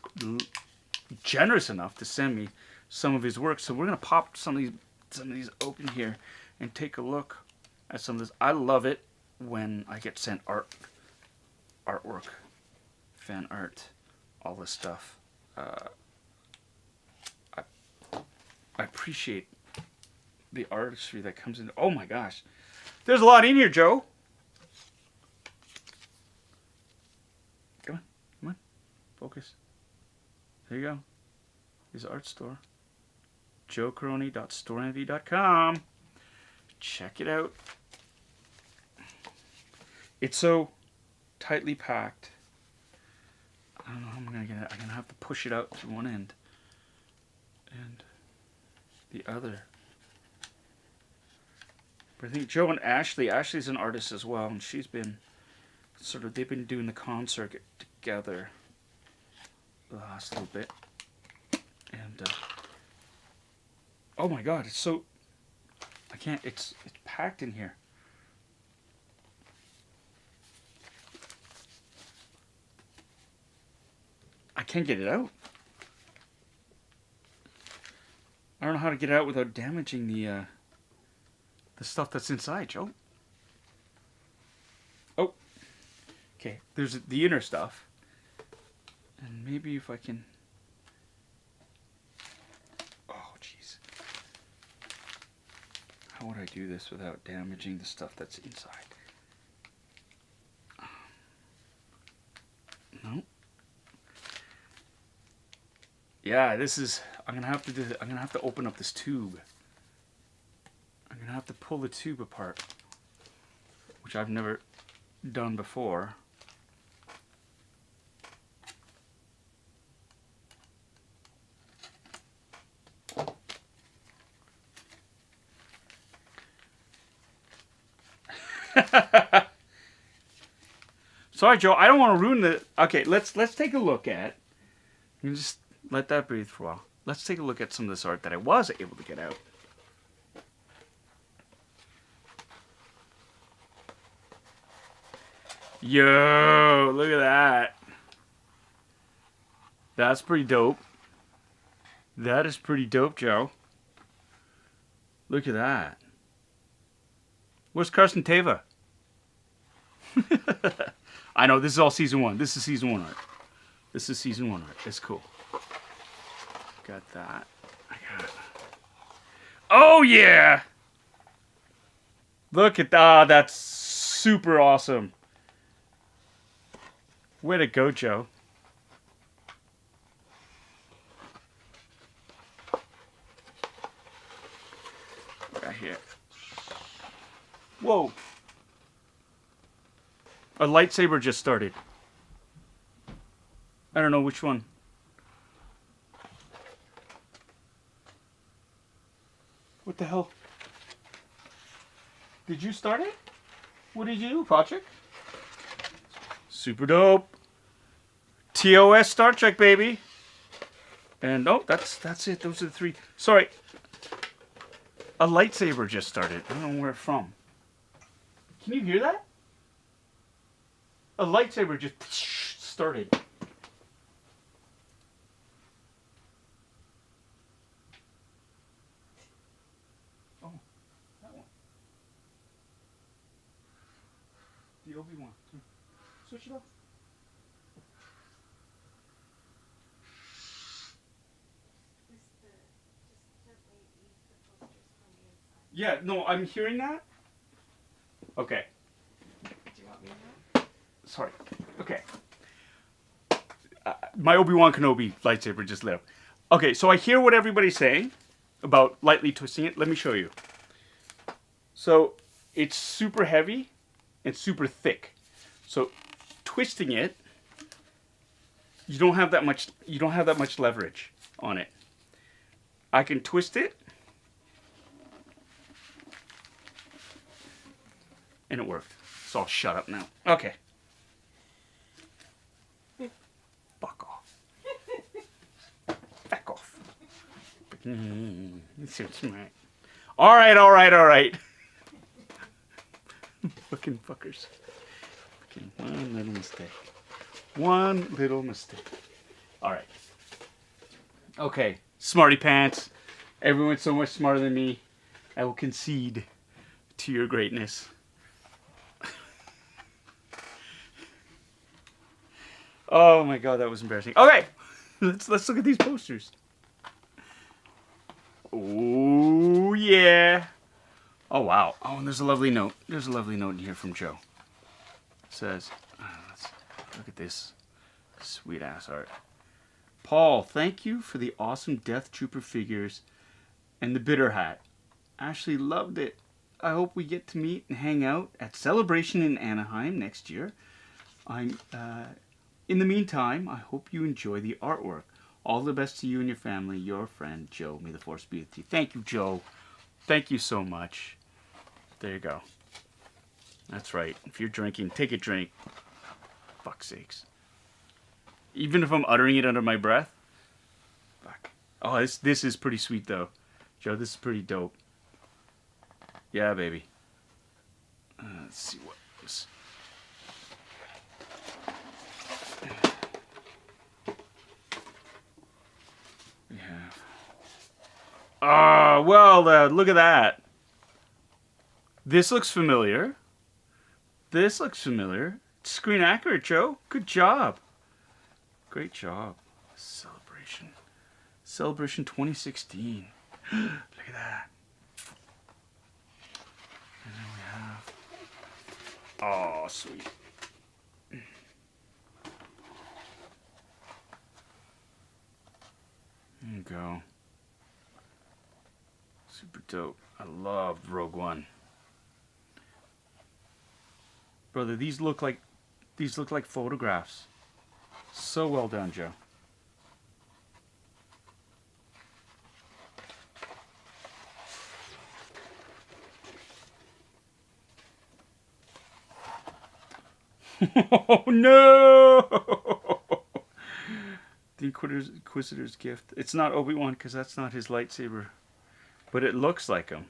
generous enough to send me some of his work. So we're gonna pop some of these open here and take a look at some of this. I love it when I get sent artwork, fan art, all this stuff. I appreciate the artistry that comes in. Oh my gosh, there's a lot in here, Joe. Come on, focus. There you go. His art store. joecorroney.storeenvy.com. Check it out. It's so tightly packed. I don't know how I'm gonna get it. I'm gonna have to push it out to one end and the other. But I think Joe and Ashley's an artist as well, and she's been they've been doing the con circuit together the last little bit. And oh my god, it's so, I can't, it's packed in here. I can't get it out. I don't know how to get it out without damaging the stuff that's inside, Joe. Oh, okay, there's the inner stuff. And maybe if I can, how would I do this without damaging the stuff that's inside? No. Yeah, this is. I'm gonna have to do. I'm gonna have to open up this tube. I'm gonna have to pull the tube apart, which I've never done before. Sorry, Joe. I don't want to ruin the. Okay, let's take a look at. You just let that breathe for a while. Let's take a look at some of this art that I was able to get out. Yo, look at that. That's pretty dope. That is pretty dope, Joe. Look at that. Where's Carson Teva? I know, this is all season one. This is season one art. This is season one art. It's cool. Got that. I got it. Oh, yeah! Look at that. That's super awesome. Way to go, Joe. Right here. Whoa. A lightsaber just started. I don't know which one. What the hell? Did you start it? What did you do, Patrick? Super dope. TOS Star Trek, baby. And oh, that's it. Those are the three. Sorry. A lightsaber just started. I don't know where from. Can you hear that? A lightsaber just started. Oh, that one. The Obi-Wan. Switch it off. Yeah, no, I'm hearing that. Okay. Do you want me now? Sorry. Okay. My Obi-Wan Kenobi lightsaber just lit up. Okay, so I hear what everybody's saying about lightly twisting it. Let me show you. So it's super heavy and super thick. So twisting it, you don't have that much leverage on it. I can twist it and it worked. So I'll shut up now. Okay. Fuck off. Back off. All right. Fucking fuckers. Fucking one little mistake. One little mistake. All right. Okay. Smarty pants. Everyone's so much smarter than me. I will concede to your greatness. Oh my god, that was embarrassing. Okay, let's look at these posters. Oh yeah. Oh wow. Oh, and there's a lovely note. There's a lovely note in here from Joe. It says, let's look at this sweet ass art. Paul, thank you for the awesome Death Trooper figures and the bitter hat. Ashley loved it. I hope we get to meet and hang out at Celebration in Anaheim next year. In the meantime, I hope you enjoy the artwork. All the best to you and your family. Your friend, Joe. May the force be with you. Thank you, Joe. Thank you so much. There you go. That's right. If you're drinking, take a drink. Fuck's sakes. Even if I'm uttering it under my breath. Fuck. Oh, this is pretty sweet, though. Joe, this is pretty dope. Yeah, baby. Let's see what this... Ah, well, look at that. This looks familiar. This looks familiar. Screen accurate, Joe. Good job. Great job. Celebration. Celebration 2016. Look at that. And then we have... Oh, sweet. There you go. Super dope. I love Rogue One. Brother, these look like photographs. So well done, Joe. Oh no! The Inquisitor's gift. It's not Obi-Wan because that's not his lightsaber. But it looks like him.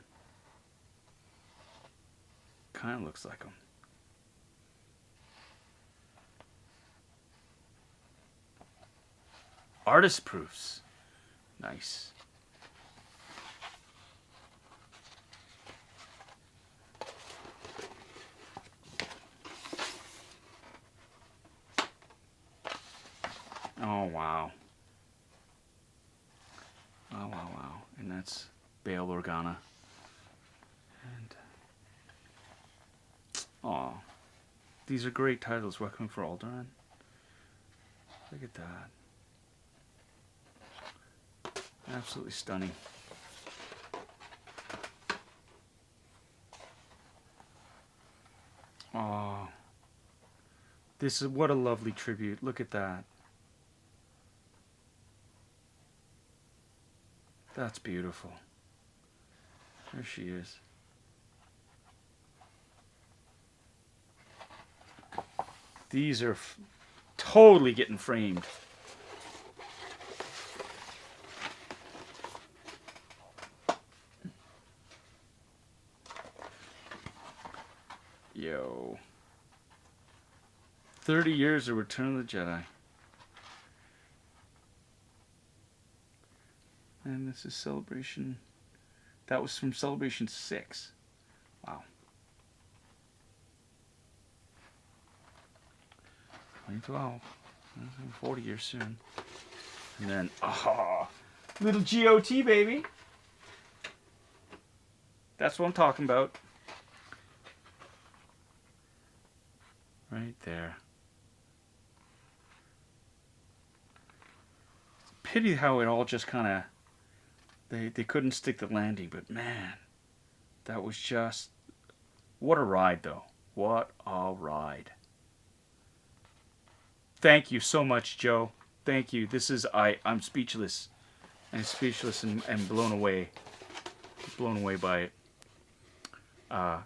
Kind of looks like him. Artist proofs. Nice. Oh, wow. Wow. And that's Bail Organa. And oh, these are great titles. Welcome for Alderaan. Look at that. Absolutely stunning. Oh, this is what a lovely tribute. Look at that. That's beautiful. There she is. These are totally getting framed. Yo. 30 years of Return of the Jedi. And this is Celebration. That was from Celebration 6. Wow. 2012. 40 years soon. And then, little GOT, baby. That's what I'm talking about. Right there. Pity how it all just kind of... They couldn't stick the landing, but man, that was just... What a ride, though. What a ride. Thank you so much, Joe. Thank you. This is... I'm speechless. I'm speechless and blown away. Blown away by it.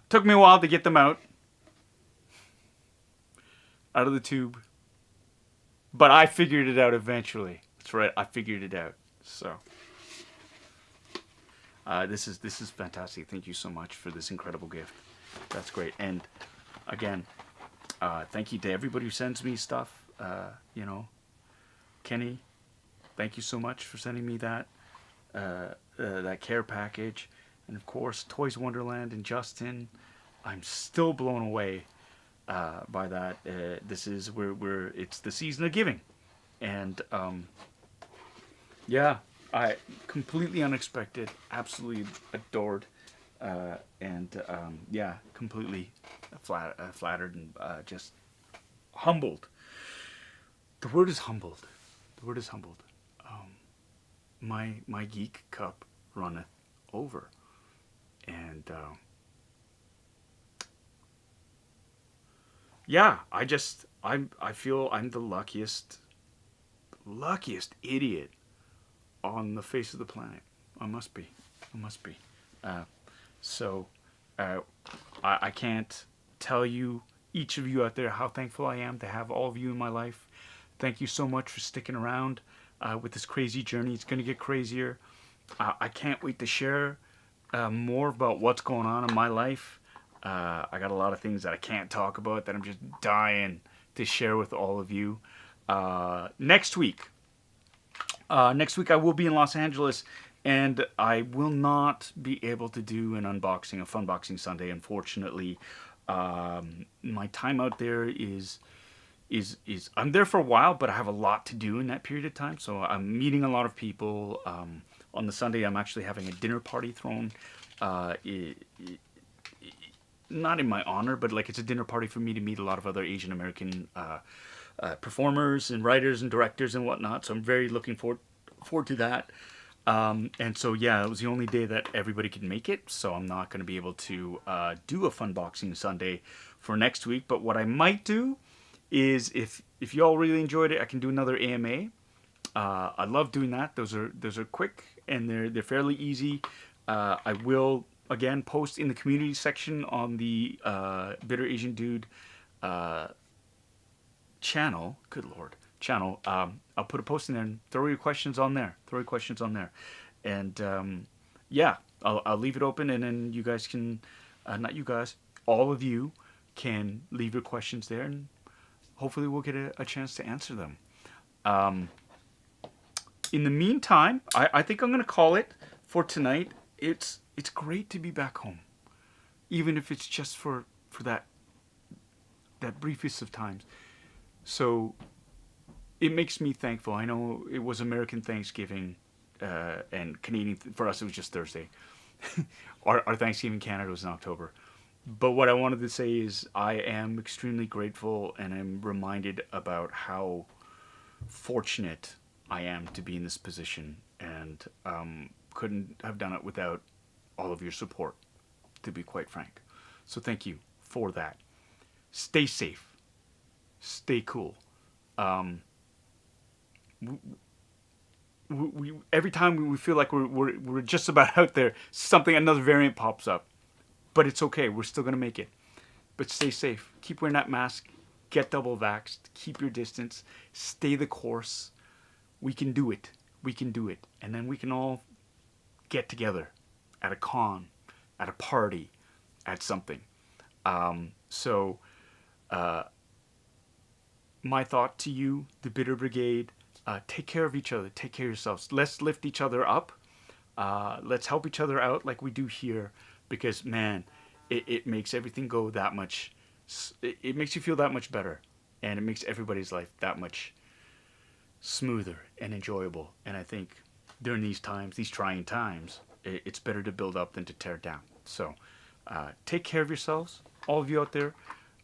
Took me a while to get them out of the tube. But I figured it out eventually. That's right. I figured it out. So... this is fantastic. Thank you so much for this incredible gift. That's great. And again, thank you to everybody who sends me stuff. You know, Kenny, thank you so much for sending me that that care package, and of course Toys Wonderland and Justin. I'm still blown away by that. This is where it's the season of giving, and yeah. I completely unexpected, absolutely adored, and yeah, completely flattered and just humbled. The word is humbled. The word is humbled. My geek cup runneth over, and yeah, I feel I'm the luckiest idiot on the face of the planet. I must be. So I can't tell you, each of you out there, how thankful I am to have all of you in my life. Thank you so much for sticking around with this crazy journey. It's going to get crazier. I can't wait to share more about what's going on in my life. I got a lot of things that I can't talk about that I'm just dying to share with all of you. Next week I will be in Los Angeles, and I will not be able to do an unboxing, a Funboxing Sunday, unfortunately. My time out there is I'm there for a while, but I have a lot to do in that period of time. So I'm meeting a lot of people. On the Sunday, I'm actually having a dinner party thrown. Not in my honor, but like it's a dinner party for me to meet a lot of other Asian American performers and writers and directors and whatnot. So I'm very looking forward to that. And so yeah, it was the only day that everybody could make it. So I'm not going to be able to do a Funboxing Sunday for next week. But what I might do is, if you all really enjoyed it, I can do another AMA. I love doing that. Those are quick and they're fairly easy. I will again post in the community section on the Bitter Asian Dude channel. Good Lord, channel. I'll put a post in there and throw your questions on there. And yeah, I'll leave it open, and then you guys can, not you guys, all of you can leave your questions there, and hopefully we'll get a chance to answer them. In the meantime, I think I'm gonna call it for tonight. It's great to be back home, even if it's just for that briefest of times. So it makes me thankful. I know it was American Thanksgiving, and Canadian, for us it was just Thursday. Our Thanksgiving in Canada was in October. But what I wanted to say is I am extremely grateful, and I'm reminded about how fortunate I am to be in this position, and couldn't have done it without all of your support, to be quite frank. So thank you for that. Stay safe. Stay cool. We every time we feel like we're just about out there, another variant pops up. But it's okay. We're still going to make it. But stay safe. Keep wearing that mask. Get double vaxxed. Keep your distance. Stay the course. We can do it. And then we can all get together at a con, at a party, at something. So my thought to you, the Bitter Brigade, take care of each other. Take care of yourselves. Let's lift each other up. Let's help each other out like we do here. Because, man, it makes everything go that much... It makes you feel that much better. And it makes everybody's life that much smoother and enjoyable. And I think during these times, these trying times, it's better to build up than to tear down. So take care of yourselves, all of you out there.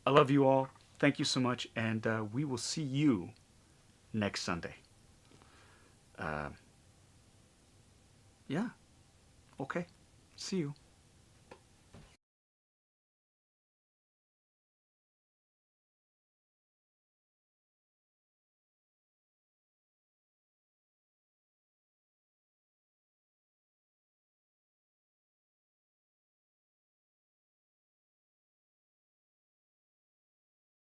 I love you all. Thank you so much, and we will see you next Sunday. Yeah. Okay. See you.